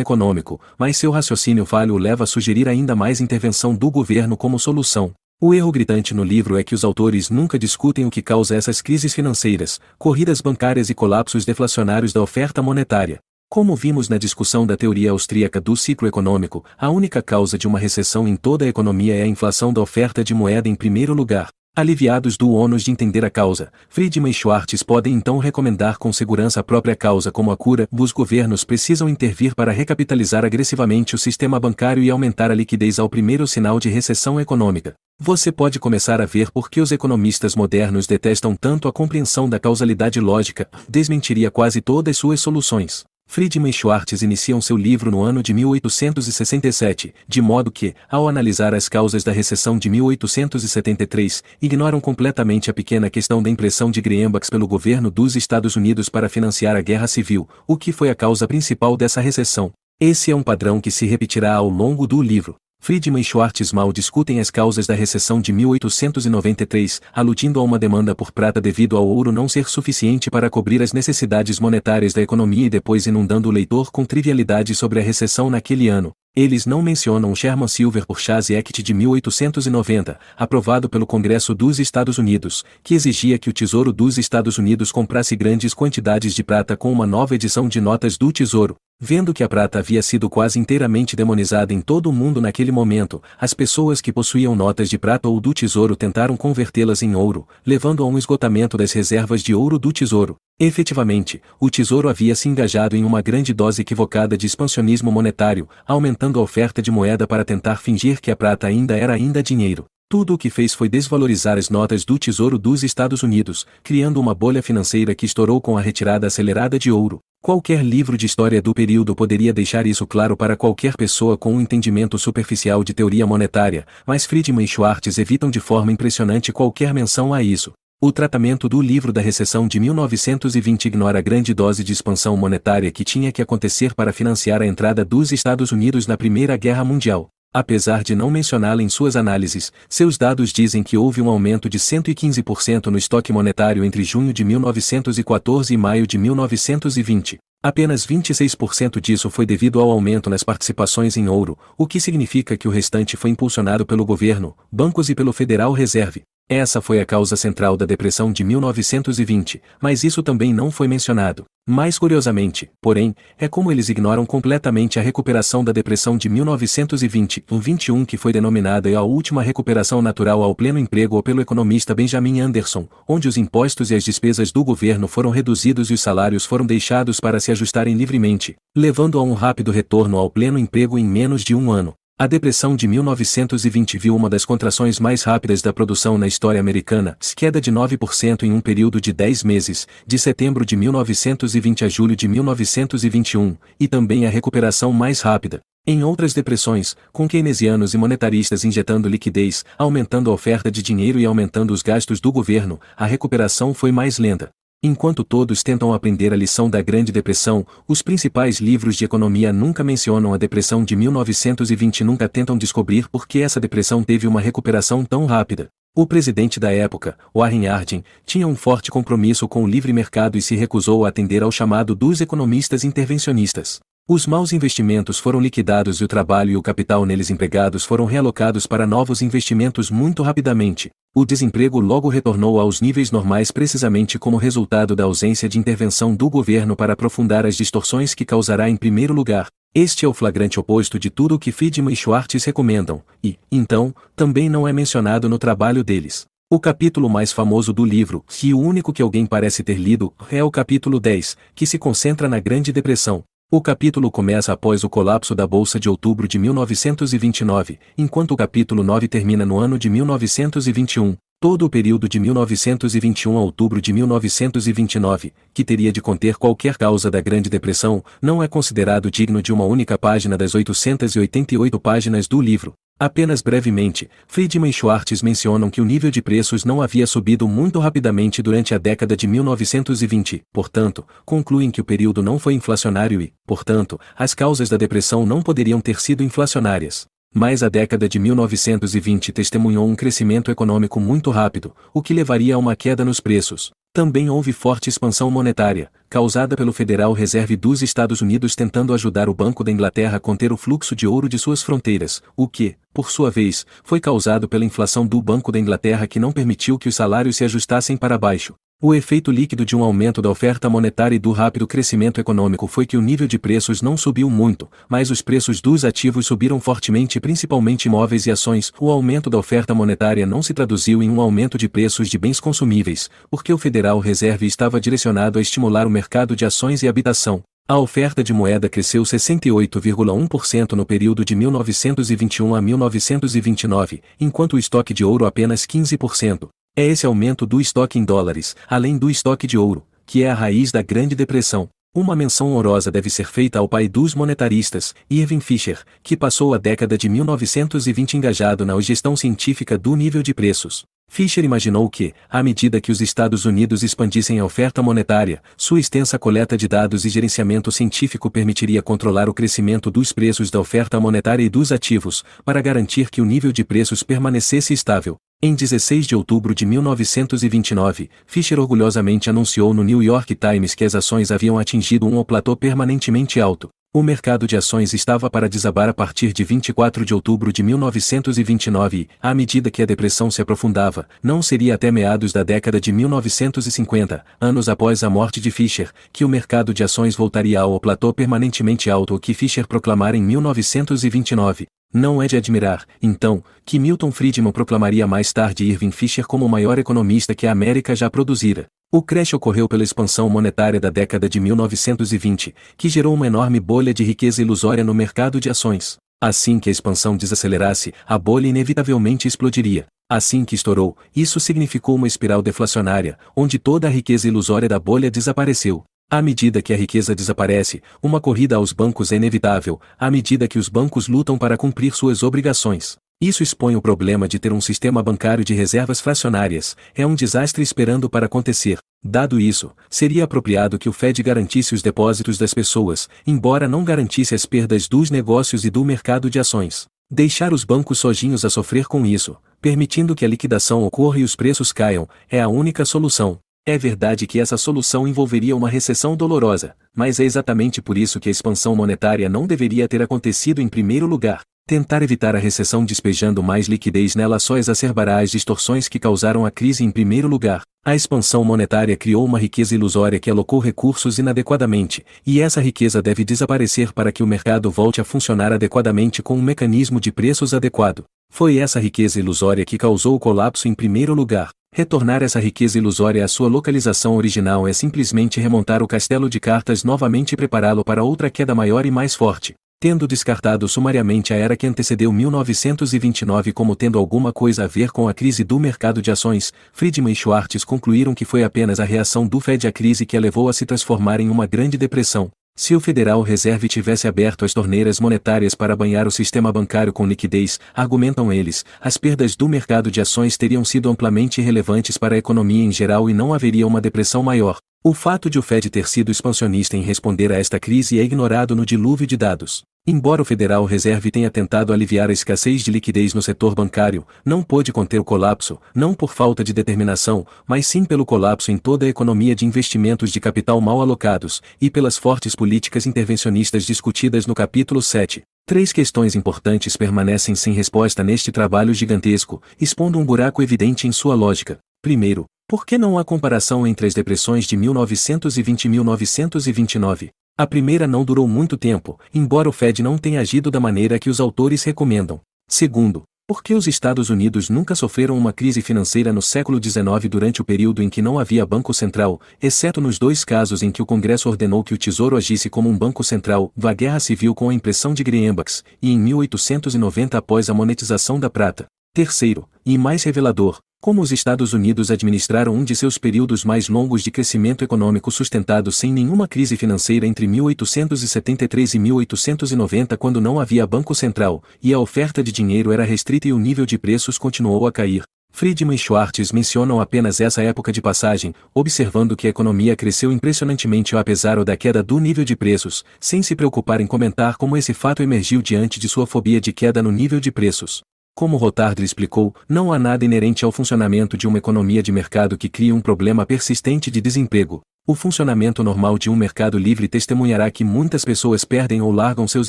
econômico, mas seu raciocínio falho o leva a sugerir ainda mais intervenção do governo como solução. O erro gritante no livro é que os autores nunca discutem o que causa essas crises financeiras, corridas bancárias e colapsos deflacionários da oferta monetária. Como vimos na discussão da teoria austríaca do ciclo econômico, a única causa de uma recessão em toda a economia é a inflação da oferta de moeda em primeiro lugar. Aliviados do ônus de entender a causa, Friedman e Schwartz podem então recomendar com segurança a própria causa como a cura. Os governos precisam intervir para recapitalizar agressivamente o sistema bancário e aumentar a liquidez ao primeiro sinal de recessão econômica. Você pode começar a ver por que os economistas modernos detestam tanto a compreensão da causalidade lógica, desmentiria quase todas suas soluções. Friedman e Schwartz iniciam seu livro no ano de 1867, de modo que, ao analisar as causas da recessão de 1873, ignoram completamente a pequena questão da impressão de greenbacks pelo governo dos Estados Unidos para financiar a guerra civil, o que foi a causa principal dessa recessão. Esse é um padrão que se repetirá ao longo do livro. Friedman e Schwartz mal discutem as causas da recessão de 1893, aludindo a uma demanda por prata devido ao ouro não ser suficiente para cobrir as necessidades monetárias da economia e depois inundando o leitor com trivialidades sobre a recessão naquele ano. Eles não mencionam o Sherman Silver Purchase Act de 1890, aprovado pelo Congresso dos Estados Unidos, que exigia que o Tesouro dos Estados Unidos comprasse grandes quantidades de prata com uma nova edição de notas do Tesouro. Vendo que a prata havia sido quase inteiramente demonizada em todo o mundo naquele momento, as pessoas que possuíam notas de prata ou do tesouro tentaram convertê-las em ouro, levando a um esgotamento das reservas de ouro do tesouro. Efetivamente, o tesouro havia se engajado em uma grande dose equivocada de expansionismo monetário, aumentando a oferta de moeda para tentar fingir que a prata era dinheiro. Tudo o que fez foi desvalorizar as notas do Tesouro dos Estados Unidos, criando uma bolha financeira que estourou com a retirada acelerada de ouro. Qualquer livro de história do período poderia deixar isso claro para qualquer pessoa com um entendimento superficial de teoria monetária, mas Friedman e Schwartz evitam de forma impressionante qualquer menção a isso. O tratamento do livro da recessão de 1920 ignora a grande dose de expansão monetária que tinha que acontecer para financiar a entrada dos Estados Unidos na Primeira Guerra Mundial. Apesar de não mencioná-la em suas análises, seus dados dizem que houve um aumento de 115% no estoque monetário entre junho de 1914 e maio de 1920. Apenas 26% disso foi devido ao aumento nas participações em ouro, o que significa que o restante foi impulsionado pelo governo, bancos e pelo Federal Reserve. Essa foi a causa central da depressão de 1920, mas isso também não foi mencionado. Mais curiosamente, porém, é como eles ignoram completamente a recuperação da depressão de 1920-21 que foi denominada a última recuperação natural ao pleno emprego ou pelo economista Benjamin Anderson, onde os impostos e as despesas do governo foram reduzidos e os salários foram deixados para se ajustarem livremente, levando a um rápido retorno ao pleno emprego em menos de um ano. A depressão de 1920 viu uma das contrações mais rápidas da produção na história americana, queda de 9% em um período de 10 meses, de setembro de 1920 a julho de 1921, e também a recuperação mais rápida. Em outras depressões, com keynesianos e monetaristas injetando liquidez, aumentando a oferta de dinheiro e aumentando os gastos do governo, a recuperação foi mais lenta. Enquanto todos tentam aprender a lição da Grande Depressão, os principais livros de economia nunca mencionam a depressão de 1920 e nunca tentam descobrir por que essa depressão teve uma recuperação tão rápida. O presidente da época, Warren Harding, tinha um forte compromisso com o livre mercado e se recusou a atender ao chamado dos economistas intervencionistas. Os maus investimentos foram liquidados e o trabalho e o capital neles empregados foram realocados para novos investimentos muito rapidamente. O desemprego logo retornou aos níveis normais precisamente como resultado da ausência de intervenção do governo para aprofundar as distorções que causará em primeiro lugar. Este é o flagrante oposto de tudo o que Friedman e Schwartz recomendam, e, então, também não é mencionado no trabalho deles. O capítulo mais famoso do livro, e o único que alguém parece ter lido, é o capítulo 10, que se concentra na Grande Depressão. O capítulo começa após o colapso da Bolsa de outubro de 1929, enquanto o capítulo 9 termina no ano de 1921. Todo o período de 1921 a outubro de 1929, que teria de conter qualquer causa da Grande Depressão, não é considerado digno de uma única página das 888 páginas do livro. Apenas brevemente, Friedman e Schwartz mencionam que o nível de preços não havia subido muito rapidamente durante a década de 1920, portanto, concluem que o período não foi inflacionário e, portanto, as causas da depressão não poderiam ter sido inflacionárias. Mas a década de 1920 testemunhou um crescimento econômico muito rápido, o que levaria a uma queda nos preços. Também houve forte expansão monetária, causada pelo Federal Reserve dos Estados Unidos tentando ajudar o Banco da Inglaterra a conter o fluxo de ouro de suas fronteiras, o que, por sua vez, foi causado pela inflação do Banco da Inglaterra que não permitiu que os salários se ajustassem para baixo. O efeito líquido de um aumento da oferta monetária e do rápido crescimento econômico foi que o nível de preços não subiu muito, mas os preços dos ativos subiram fortemente, principalmente imóveis e ações. O aumento da oferta monetária não se traduziu em um aumento de preços de bens consumíveis, porque o Federal Reserve estava direcionado a estimular o mercado de ações e habitação. A oferta de moeda cresceu 68,1% no período de 1921 a 1929, enquanto o estoque de ouro apenas 15%. É esse aumento do estoque em dólares, além do estoque de ouro, que é a raiz da Grande Depressão. Uma menção honrosa deve ser feita ao pai dos monetaristas, Irving Fisher, que passou a década de 1920 engajado na gestão científica do nível de preços. Fisher imaginou que, à medida que os Estados Unidos expandissem a oferta monetária, sua extensa coleta de dados e gerenciamento científico permitiria controlar o crescimento dos preços da oferta monetária e dos ativos, para garantir que o nível de preços permanecesse estável. Em 16 de outubro de 1929, Fisher orgulhosamente anunciou no New York Times que as ações haviam atingido um platô permanentemente alto. O mercado de ações estava para desabar a partir de 24 de outubro de 1929 e, à medida que a depressão se aprofundava, não seria até meados da década de 1950, anos após a morte de Fisher, que o mercado de ações voltaria ao platô permanentemente alto que Fisher proclamara em 1929. Não é de admirar, então, que Milton Friedman proclamaria mais tarde Irving Fisher como o maior economista que a América já produzira. O crash ocorreu pela expansão monetária da década de 1920, que gerou uma enorme bolha de riqueza ilusória no mercado de ações. Assim que a expansão desacelerasse, a bolha inevitavelmente explodiria. Assim que estourou, isso significou uma espiral deflacionária, onde toda a riqueza ilusória da bolha desapareceu. À medida que a riqueza desaparece, uma corrida aos bancos é inevitável, à medida que os bancos lutam para cumprir suas obrigações. Isso expõe o problema de ter um sistema bancário de reservas fracionárias, é um desastre esperando para acontecer. Dado isso, seria apropriado que o Fed garantisse os depósitos das pessoas, embora não garantisse as perdas dos negócios e do mercado de ações. Deixar os bancos sozinhos a sofrer com isso, permitindo que a liquidação ocorra e os preços caiam, é a única solução. É verdade que essa solução envolveria uma recessão dolorosa, mas é exatamente por isso que a expansão monetária não deveria ter acontecido em primeiro lugar. Tentar evitar a recessão despejando mais liquidez nela só exacerbará as distorções que causaram a crise em primeiro lugar. A expansão monetária criou uma riqueza ilusória que alocou recursos inadequadamente, e essa riqueza deve desaparecer para que o mercado volte a funcionar adequadamente com um mecanismo de preços adequado. Foi essa riqueza ilusória que causou o colapso em primeiro lugar. Retornar essa riqueza ilusória à sua localização original é simplesmente remontar o castelo de cartas novamente e prepará-lo para outra queda maior e mais forte. Tendo descartado sumariamente a era que antecedeu 1929 como tendo alguma coisa a ver com a crise do mercado de ações, Friedman e Schwartz concluíram que foi apenas a reação do Fed à crise que a levou a se transformar em uma grande depressão. Se o Federal Reserve tivesse aberto as torneiras monetárias para banhar o sistema bancário com liquidez, argumentam eles, as perdas do mercado de ações teriam sido amplamente irrelevantes para a economia em geral e não haveria uma depressão maior. O fato de o Fed ter sido expansionista em responder a esta crise é ignorado no dilúvio de dados. Embora o Federal Reserve tenha tentado aliviar a escassez de liquidez no setor bancário, não pôde conter o colapso, não por falta de determinação, mas sim pelo colapso em toda a economia de investimentos de capital mal alocados, e pelas fortes políticas intervencionistas discutidas no capítulo 7. 3 questões importantes permanecem sem resposta neste trabalho gigantesco, expondo um buraco evidente em sua lógica. Primeiro, por que não há comparação entre as depressões de 1920 e 1929? A primeira não durou muito tempo, embora o Fed não tenha agido da maneira que os autores recomendam. Segundo, por que os Estados Unidos nunca sofreram uma crise financeira no século XIX durante o período em que não havia Banco Central, exceto nos 2 casos em que o Congresso ordenou que o Tesouro agisse como um banco central, da Guerra Civil com a impressão de greenbacks, e em 1890 após a monetização da prata? Terceiro, e mais revelador, como os Estados Unidos administraram um de seus períodos mais longos de crescimento econômico sustentado sem nenhuma crise financeira entre 1873 e 1890 quando não havia Banco Central, e a oferta de dinheiro era restrita e o nível de preços continuou a cair. Friedman e Schwartz mencionam apenas essa época de passagem, observando que a economia cresceu impressionantemente apesar da queda do nível de preços, sem se preocupar em comentar como esse fato emergiu diante de sua fobia de queda no nível de preços. Como Rotardler explicou, não há nada inerente ao funcionamento de uma economia de mercado que crie um problema persistente de desemprego. O funcionamento normal de um mercado livre testemunhará que muitas pessoas perdem ou largam seus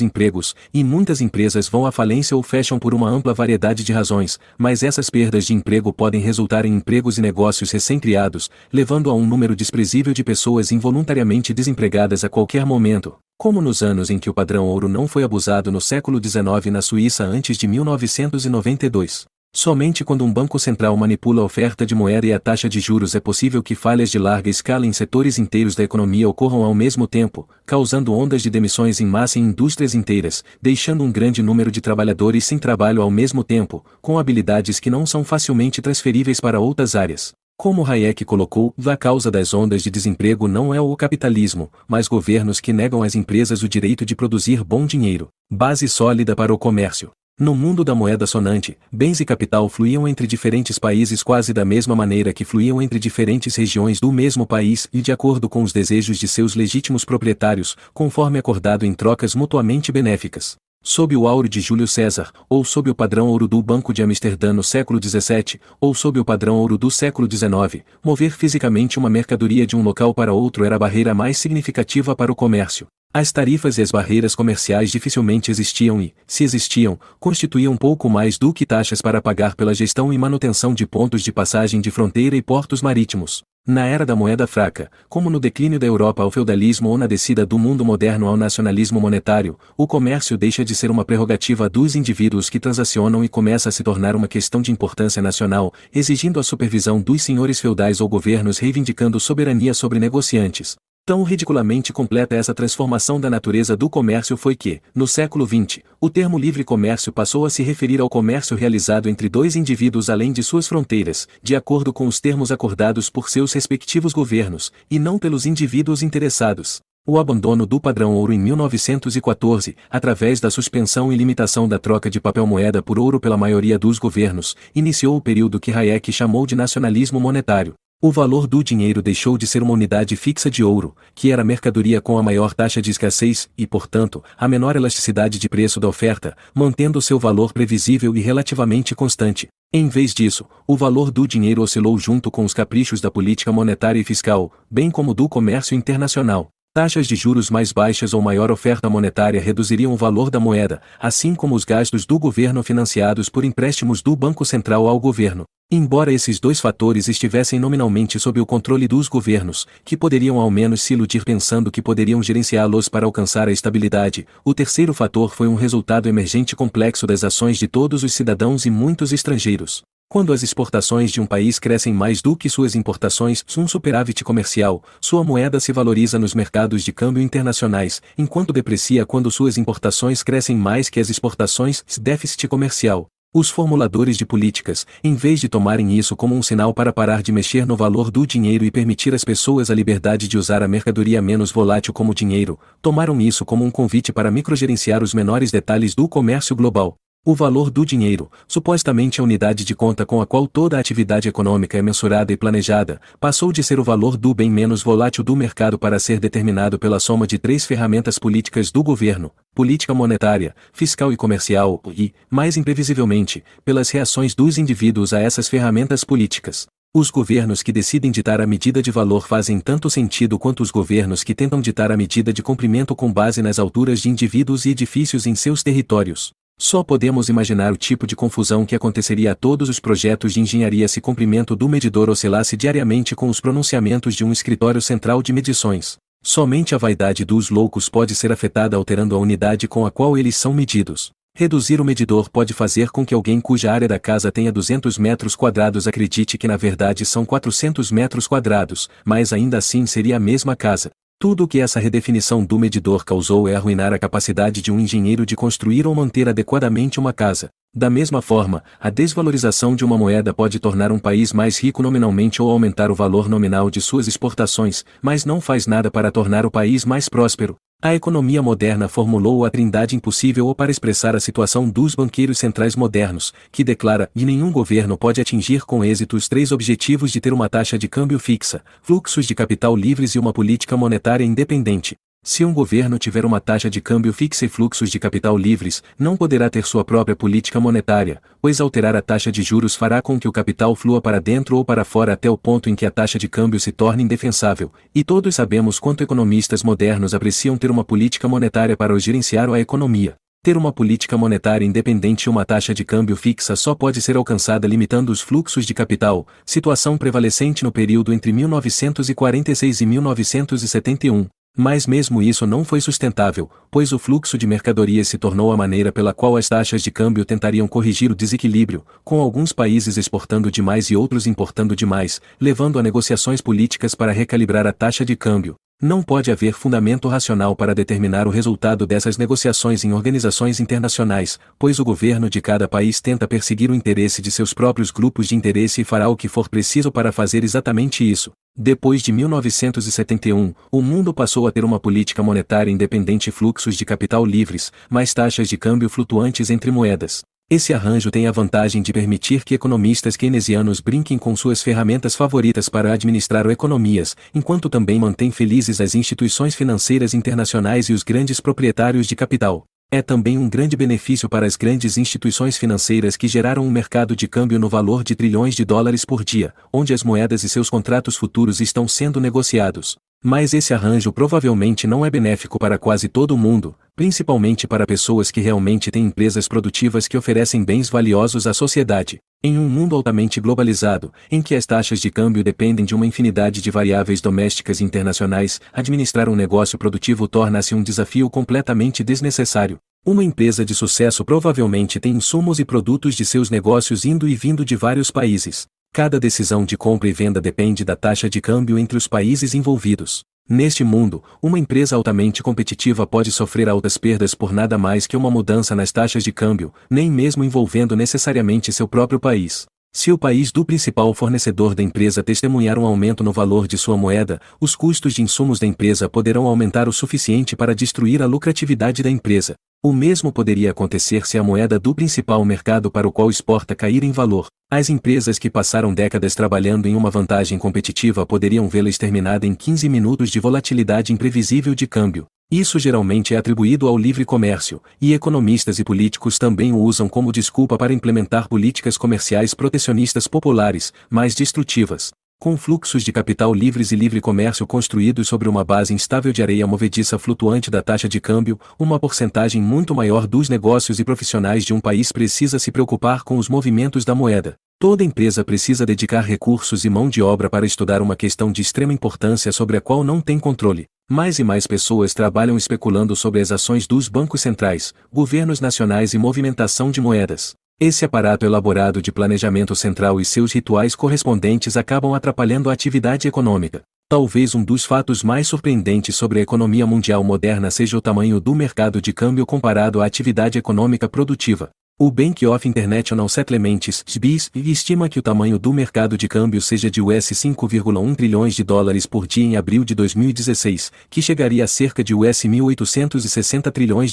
empregos, e muitas empresas vão à falência ou fecham por uma ampla variedade de razões, mas essas perdas de emprego podem resultar em empregos e negócios recém-criados, levando a um número desprezível de pessoas involuntariamente desempregadas a qualquer momento. Como nos anos em que o padrão ouro não foi abusado no século XIX na Suíça antes de 1992. Somente quando um banco central manipula a oferta de moeda e a taxa de juros é possível que falhas de larga escala em setores inteiros da economia ocorram ao mesmo tempo, causando ondas de demissões em massa em indústrias inteiras, deixando um grande número de trabalhadores sem trabalho ao mesmo tempo, com habilidades que não são facilmente transferíveis para outras áreas. Como Hayek colocou, a causa das ondas de desemprego não é o capitalismo, mas governos que negam às empresas o direito de produzir bom dinheiro, base sólida para o comércio. No mundo da moeda sonante, bens e capital fluíam entre diferentes países quase da mesma maneira que fluíam entre diferentes regiões do mesmo país e de acordo com os desejos de seus legítimos proprietários, conforme acordado em trocas mutuamente benéficas. Sob o áureo de Júlio César, ou sob o padrão ouro do Banco de Amsterdã no século XVII, ou sob o padrão ouro do século XIX, mover fisicamente uma mercadoria de um local para outro era a barreira mais significativa para o comércio. As tarifas e as barreiras comerciais dificilmente existiam e, se existiam, constituíam pouco mais do que taxas para pagar pela gestão e manutenção de pontos de passagem de fronteira e portos marítimos. Na era da moeda fraca, como no declínio da Europa ao feudalismo ou na descida do mundo moderno ao nacionalismo monetário, o comércio deixa de ser uma prerrogativa dos indivíduos que transacionam e começa a se tornar uma questão de importância nacional, exigindo a supervisão dos senhores feudais ou governos reivindicando soberania sobre negociantes. Tão ridiculamente completa essa transformação da natureza do comércio foi que, no século XX, o termo livre comércio passou a se referir ao comércio realizado entre dois indivíduos além de suas fronteiras, de acordo com os termos acordados por seus respectivos governos, e não pelos indivíduos interessados. O abandono do padrão ouro em 1914, através da suspensão e limitação da troca de papel-moeda por ouro pela maioria dos governos, iniciou o período que Hayek chamou de nacionalismo monetário. O valor do dinheiro deixou de ser uma unidade fixa de ouro, que era a mercadoria com a maior taxa de escassez e, portanto, a menor elasticidade de preço da oferta, mantendo seu valor previsível e relativamente constante. Em vez disso, o valor do dinheiro oscilou junto com os caprichos da política monetária e fiscal, bem como do comércio internacional. Taxas de juros mais baixas ou maior oferta monetária reduziriam o valor da moeda, assim como os gastos do governo financiados por empréstimos do Banco Central ao governo. Embora esses dois fatores estivessem nominalmente sob o controle dos governos, que poderiam ao menos se iludir pensando que poderiam gerenciá-los para alcançar a estabilidade, o terceiro fator foi um resultado emergente complexo das ações de todos os cidadãos e muitos estrangeiros. Quando as exportações de um país crescem mais do que suas importações, um superávit comercial, sua moeda se valoriza nos mercados de câmbio internacionais, enquanto deprecia quando suas importações crescem mais que as exportações, déficit comercial. Os formuladores de políticas, em vez de tomarem isso como um sinal para parar de mexer no valor do dinheiro e permitir às pessoas a liberdade de usar a mercadoria menos volátil como dinheiro, tomaram isso como um convite para microgerenciar os menores detalhes do comércio global. O valor do dinheiro, supostamente a unidade de conta com a qual toda a atividade econômica é mensurada e planejada, passou de ser o valor do bem menos volátil do mercado para ser determinado pela soma de três ferramentas políticas do governo: política monetária, fiscal e comercial, e, mais imprevisivelmente, pelas reações dos indivíduos a essas ferramentas políticas. Os governos que decidem ditar a medida de valor fazem tanto sentido quanto os governos que tentam ditar a medida de comprimento com base nas alturas de indivíduos e edifícios em seus territórios. Só podemos imaginar o tipo de confusão que aconteceria a todos os projetos de engenharia se o comprimento do medidor oscilasse diariamente com os pronunciamentos de um escritório central de medições. Somente a vaidade dos loucos pode ser afetada alterando a unidade com a qual eles são medidos. Reduzir o medidor pode fazer com que alguém cuja área da casa tenha 200 metros quadrados acredite que na verdade são 400 metros quadrados, mas ainda assim seria a mesma casa. Tudo o que essa redefinição do medidor causou é arruinar a capacidade de um engenheiro de construir ou manter adequadamente uma casa. Da mesma forma, a desvalorização de uma moeda pode tornar um país mais rico nominalmente ou aumentar o valor nominal de suas exportações, mas não faz nada para tornar o país mais próspero. A economia moderna formulou a trindade impossível ou para expressar a situação dos banqueiros centrais modernos, que declara que nenhum governo pode atingir com êxito os três objetivos de ter uma taxa de câmbio fixa, fluxos de capital livres e uma política monetária independente. Se um governo tiver uma taxa de câmbio fixa e fluxos de capital livres, não poderá ter sua própria política monetária, pois alterar a taxa de juros fará com que o capital flua para dentro ou para fora até o ponto em que a taxa de câmbio se torne indefensável, e todos sabemos quanto economistas modernos apreciam ter uma política monetária para gerenciar a economia. Ter uma política monetária independente e uma taxa de câmbio fixa só pode ser alcançada limitando os fluxos de capital, situação prevalecente no período entre 1946 e 1971. Mas mesmo isso não foi sustentável, pois o fluxo de mercadorias se tornou a maneira pela qual as taxas de câmbio tentariam corrigir o desequilíbrio, com alguns países exportando demais e outros importando demais, levando a negociações políticas para recalibrar a taxa de câmbio. Não pode haver fundamento racional para determinar o resultado dessas negociações em organizações internacionais, pois o governo de cada país tenta perseguir o interesse de seus próprios grupos de interesse e fará o que for preciso para fazer exatamente isso. Depois de 1971, o mundo passou a ter uma política monetária independente e fluxos de capital livres, mas taxas de câmbio flutuantes entre moedas. Esse arranjo tem a vantagem de permitir que economistas keynesianos brinquem com suas ferramentas favoritas para administrar economias, enquanto também mantém felizes as instituições financeiras internacionais e os grandes proprietários de capital. É também um grande benefício para as grandes instituições financeiras que geraram um mercado de câmbio no valor de trilhões de dólares por dia, onde as moedas e seus contratos futuros estão sendo negociados. Mas esse arranjo provavelmente não é benéfico para quase todo mundo, principalmente para pessoas que realmente têm empresas produtivas que oferecem bens valiosos à sociedade. Em um mundo altamente globalizado, em que as taxas de câmbio dependem de uma infinidade de variáveis domésticas e internacionais, administrar um negócio produtivo torna-se um desafio completamente desnecessário. Uma empresa de sucesso provavelmente tem insumos e produtos de seus negócios indo e vindo de vários países. Cada decisão de compra e venda depende da taxa de câmbio entre os países envolvidos. Neste mundo, uma empresa altamente competitiva pode sofrer altas perdas por nada mais que uma mudança nas taxas de câmbio, nem mesmo envolvendo necessariamente seu próprio país. Se o país do principal fornecedor da empresa testemunhar um aumento no valor de sua moeda, os custos de insumos da empresa poderão aumentar o suficiente para destruir a lucratividade da empresa. O mesmo poderia acontecer se a moeda do principal mercado para o qual exporta cair em valor. As empresas que passaram décadas trabalhando em uma vantagem competitiva poderiam vê-la exterminada em 15 minutos de volatilidade imprevisível de câmbio. Isso geralmente é atribuído ao livre comércio, e economistas e políticos também o usam como desculpa para implementar políticas comerciais protecionistas populares, mais destrutivas. Com fluxos de capital livres e livre comércio construídos sobre uma base instável de areia movediça flutuante da taxa de câmbio, uma porcentagem muito maior dos negócios e profissionais de um país precisa se preocupar com os movimentos da moeda. Toda empresa precisa dedicar recursos e mão de obra para estudar uma questão de extrema importância sobre a qual não tem controle. Mais e mais pessoas trabalham especulando sobre as ações dos bancos centrais, governos nacionais e movimentação de moedas. Esse aparato elaborado de planejamento central e seus rituais correspondentes acabam atrapalhando a atividade econômica. Talvez um dos fatos mais surpreendentes sobre a economia mundial moderna seja o tamanho do mercado de câmbio comparado à atividade econômica produtiva. O Bank of International Settlements (BIS) estima que o tamanho do mercado de câmbio seja de US$ 5,1 trilhões por dia em abril de 2016, que chegaria a cerca de US$ 1.860 trilhões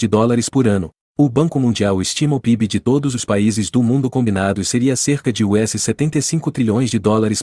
por ano. O Banco Mundial estima o PIB de todos os países do mundo combinados seria cerca de US$ 75 trilhões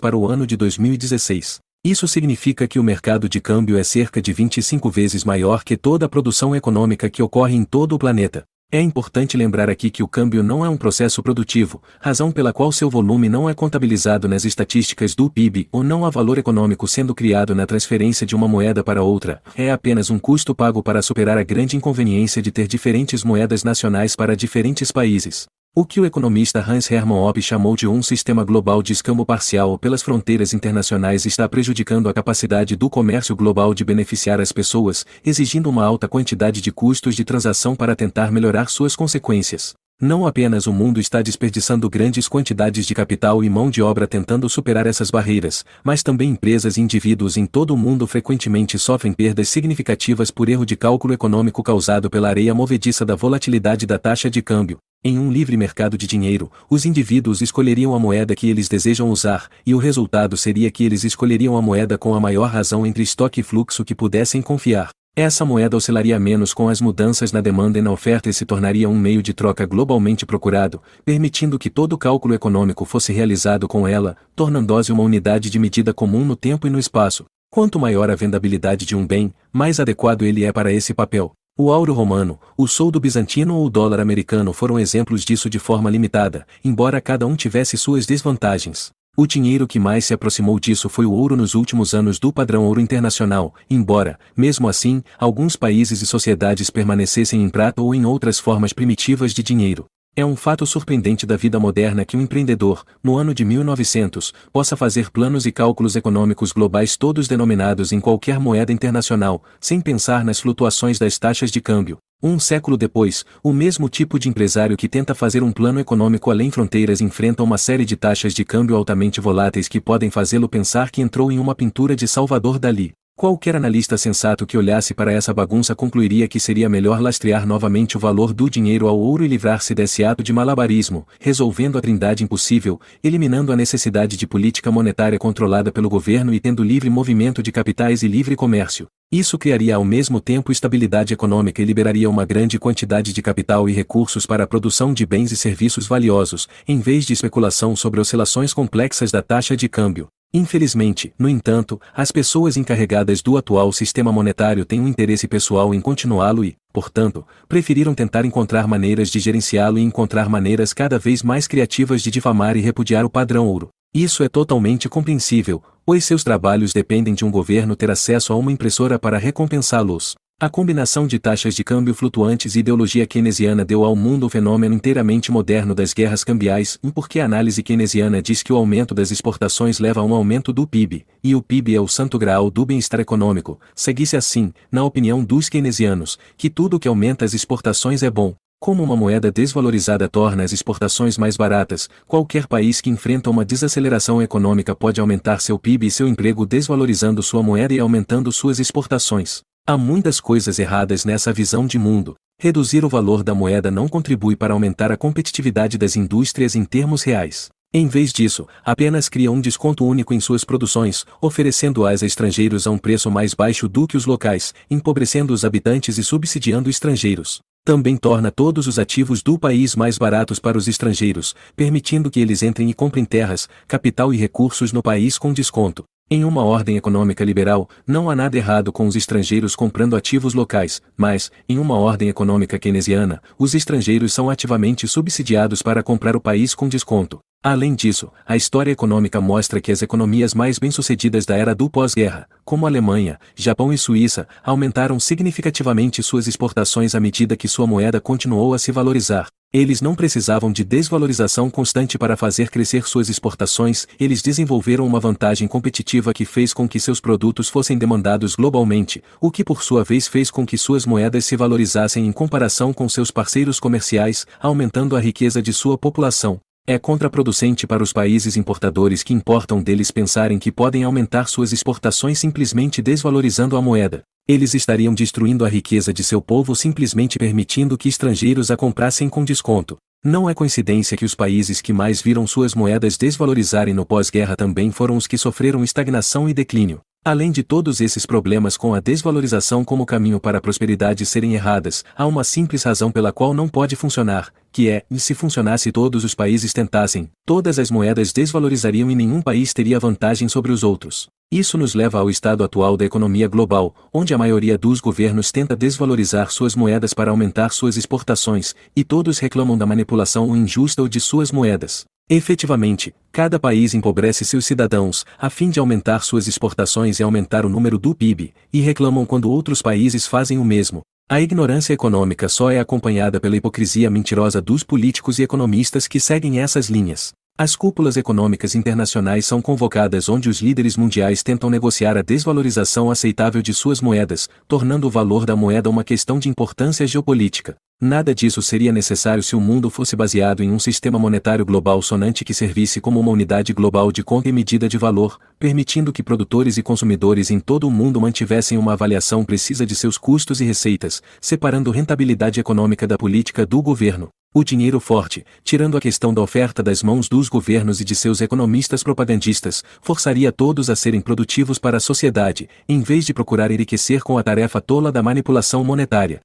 para o ano de 2016. Isso significa que o mercado de câmbio é cerca de 25 vezes maior que toda a produção econômica que ocorre em todo o planeta. É importante lembrar aqui que o câmbio não é um processo produtivo, razão pela qual seu volume não é contabilizado nas estatísticas do PIB ou não há valor econômico sendo criado na transferência de uma moeda para outra, é apenas um custo pago para superar a grande inconveniência de ter diferentes moedas nacionais para diferentes países. O que o economista Hans Hermann Hoppe chamou de um sistema global de escambo parcial pelas fronteiras internacionais está prejudicando a capacidade do comércio global de beneficiar as pessoas, exigindo uma alta quantidade de custos de transação para tentar melhorar suas consequências. Não apenas o mundo está desperdiçando grandes quantidades de capital e mão de obra tentando superar essas barreiras, mas também empresas e indivíduos em todo o mundo frequentemente sofrem perdas significativas por erro de cálculo econômico causado pela areia movediça da volatilidade da taxa de câmbio. Em um livre mercado de dinheiro, os indivíduos escolheriam a moeda que eles desejam usar, e o resultado seria que eles escolheriam a moeda com a maior razão entre estoque e fluxo que pudessem confiar. Essa moeda oscilaria menos com as mudanças na demanda e na oferta e se tornaria um meio de troca globalmente procurado, permitindo que todo o cálculo econômico fosse realizado com ela, tornando-se uma unidade de medida comum no tempo e no espaço. Quanto maior a vendabilidade de um bem, mais adequado ele é para esse papel. O ouro romano, o soldo bizantino ou o dólar americano foram exemplos disso de forma limitada, embora cada um tivesse suas desvantagens. O dinheiro que mais se aproximou disso foi o ouro nos últimos anos do padrão ouro internacional, embora, mesmo assim, alguns países e sociedades permanecessem em prata ou em outras formas primitivas de dinheiro. É um fato surpreendente da vida moderna que um empreendedor, no ano de 1900, possa fazer planos e cálculos econômicos globais todos denominados em qualquer moeda internacional, sem pensar nas flutuações das taxas de câmbio. Um século depois, o mesmo tipo de empresário que tenta fazer um plano econômico além fronteiras enfrenta uma série de taxas de câmbio altamente voláteis que podem fazê-lo pensar que entrou em uma pintura de Salvador Dalí. Qualquer analista sensato que olhasse para essa bagunça concluiria que seria melhor lastrear novamente o valor do dinheiro ao ouro e livrar-se desse ato de malabarismo, resolvendo a trindade impossível, eliminando a necessidade de política monetária controlada pelo governo e tendo livre movimento de capitais e livre comércio. Isso criaria ao mesmo tempo estabilidade econômica e liberaria uma grande quantidade de capital e recursos para a produção de bens e serviços valiosos, em vez de especulação sobre oscilações complexas da taxa de câmbio. Infelizmente, no entanto, as pessoas encarregadas do atual sistema monetário têm um interesse pessoal em continuá-lo e, portanto, preferiram tentar encontrar maneiras de gerenciá-lo e encontrar maneiras cada vez mais criativas de difamar e repudiar o padrão ouro. Isso é totalmente compreensível, pois seus trabalhos dependem de um governo ter acesso a uma impressora para recompensá-los. A combinação de taxas de câmbio flutuantes e ideologia keynesiana deu ao mundo o fenômeno inteiramente moderno das guerras cambiais, porque a análise keynesiana diz que o aumento das exportações leva a um aumento do PIB, e o PIB é o santo graal do bem-estar econômico. Segue-se assim, na opinião dos keynesianos, que tudo que aumenta as exportações é bom. Como uma moeda desvalorizada torna as exportações mais baratas, qualquer país que enfrenta uma desaceleração econômica pode aumentar seu PIB e seu emprego desvalorizando sua moeda e aumentando suas exportações. Há muitas coisas erradas nessa visão de mundo. Reduzir o valor da moeda não contribui para aumentar a competitividade das indústrias em termos reais. Em vez disso, apenas cria um desconto único em suas produções, oferecendo-as a estrangeiros a um preço mais baixo do que os locais, empobrecendo os habitantes e subsidiando estrangeiros. Também torna todos os ativos do país mais baratos para os estrangeiros, permitindo que eles entrem e comprem terras, capital e recursos no país com desconto. Em uma ordem econômica liberal, não há nada errado com os estrangeiros comprando ativos locais, mas, em uma ordem econômica keynesiana, os estrangeiros são ativamente subsidiados para comprar o país com desconto. Além disso, a história econômica mostra que as economias mais bem-sucedidas da era do pós-guerra, como Alemanha, Japão e Suíça, aumentaram significativamente suas exportações à medida que sua moeda continuou a se valorizar. Eles não precisavam de desvalorização constante para fazer crescer suas exportações, eles desenvolveram uma vantagem competitiva que fez com que seus produtos fossem demandados globalmente, o que por sua vez fez com que suas moedas se valorizassem em comparação com seus parceiros comerciais, aumentando a riqueza de sua população. É contraproducente para os países importadores que importam deles pensarem que podem aumentar suas exportações simplesmente desvalorizando a moeda. Eles estariam destruindo a riqueza de seu povo simplesmente permitindo que estrangeiros a comprassem com desconto. Não é coincidência que os países que mais viram suas moedas desvalorizarem no pós-guerra também foram os que sofreram estagnação e declínio. Além de todos esses problemas com a desvalorização como caminho para a prosperidade serem erradas, há uma simples razão pela qual não pode funcionar, que é, se funcionasse todos os países tentassem, todas as moedas desvalorizariam e nenhum país teria vantagem sobre os outros. Isso nos leva ao estado atual da economia global, onde a maioria dos governos tenta desvalorizar suas moedas para aumentar suas exportações, e todos reclamam da manipulação injusta de suas moedas. Efetivamente, cada país empobrece seus cidadãos, a fim de aumentar suas exportações e aumentar o número do PIB, e reclamam quando outros países fazem o mesmo. A ignorância econômica só é acompanhada pela hipocrisia mentirosa dos políticos e economistas que seguem essas linhas. As cúpulas econômicas internacionais são convocadas onde os líderes mundiais tentam negociar a desvalorização aceitável de suas moedas, tornando o valor da moeda uma questão de importância geopolítica. Nada disso seria necessário se o mundo fosse baseado em um sistema monetário global sonante que servisse como uma unidade global de conta e medida de valor, permitindo que produtores e consumidores em todo o mundo mantivessem uma avaliação precisa de seus custos e receitas, separando rentabilidade econômica da política do governo. O dinheiro forte, tirando a questão da oferta das mãos dos governos e de seus economistas propagandistas, forçaria todos a serem produtivos para a sociedade, em vez de procurar enriquecer com a tarefa tola da manipulação monetária.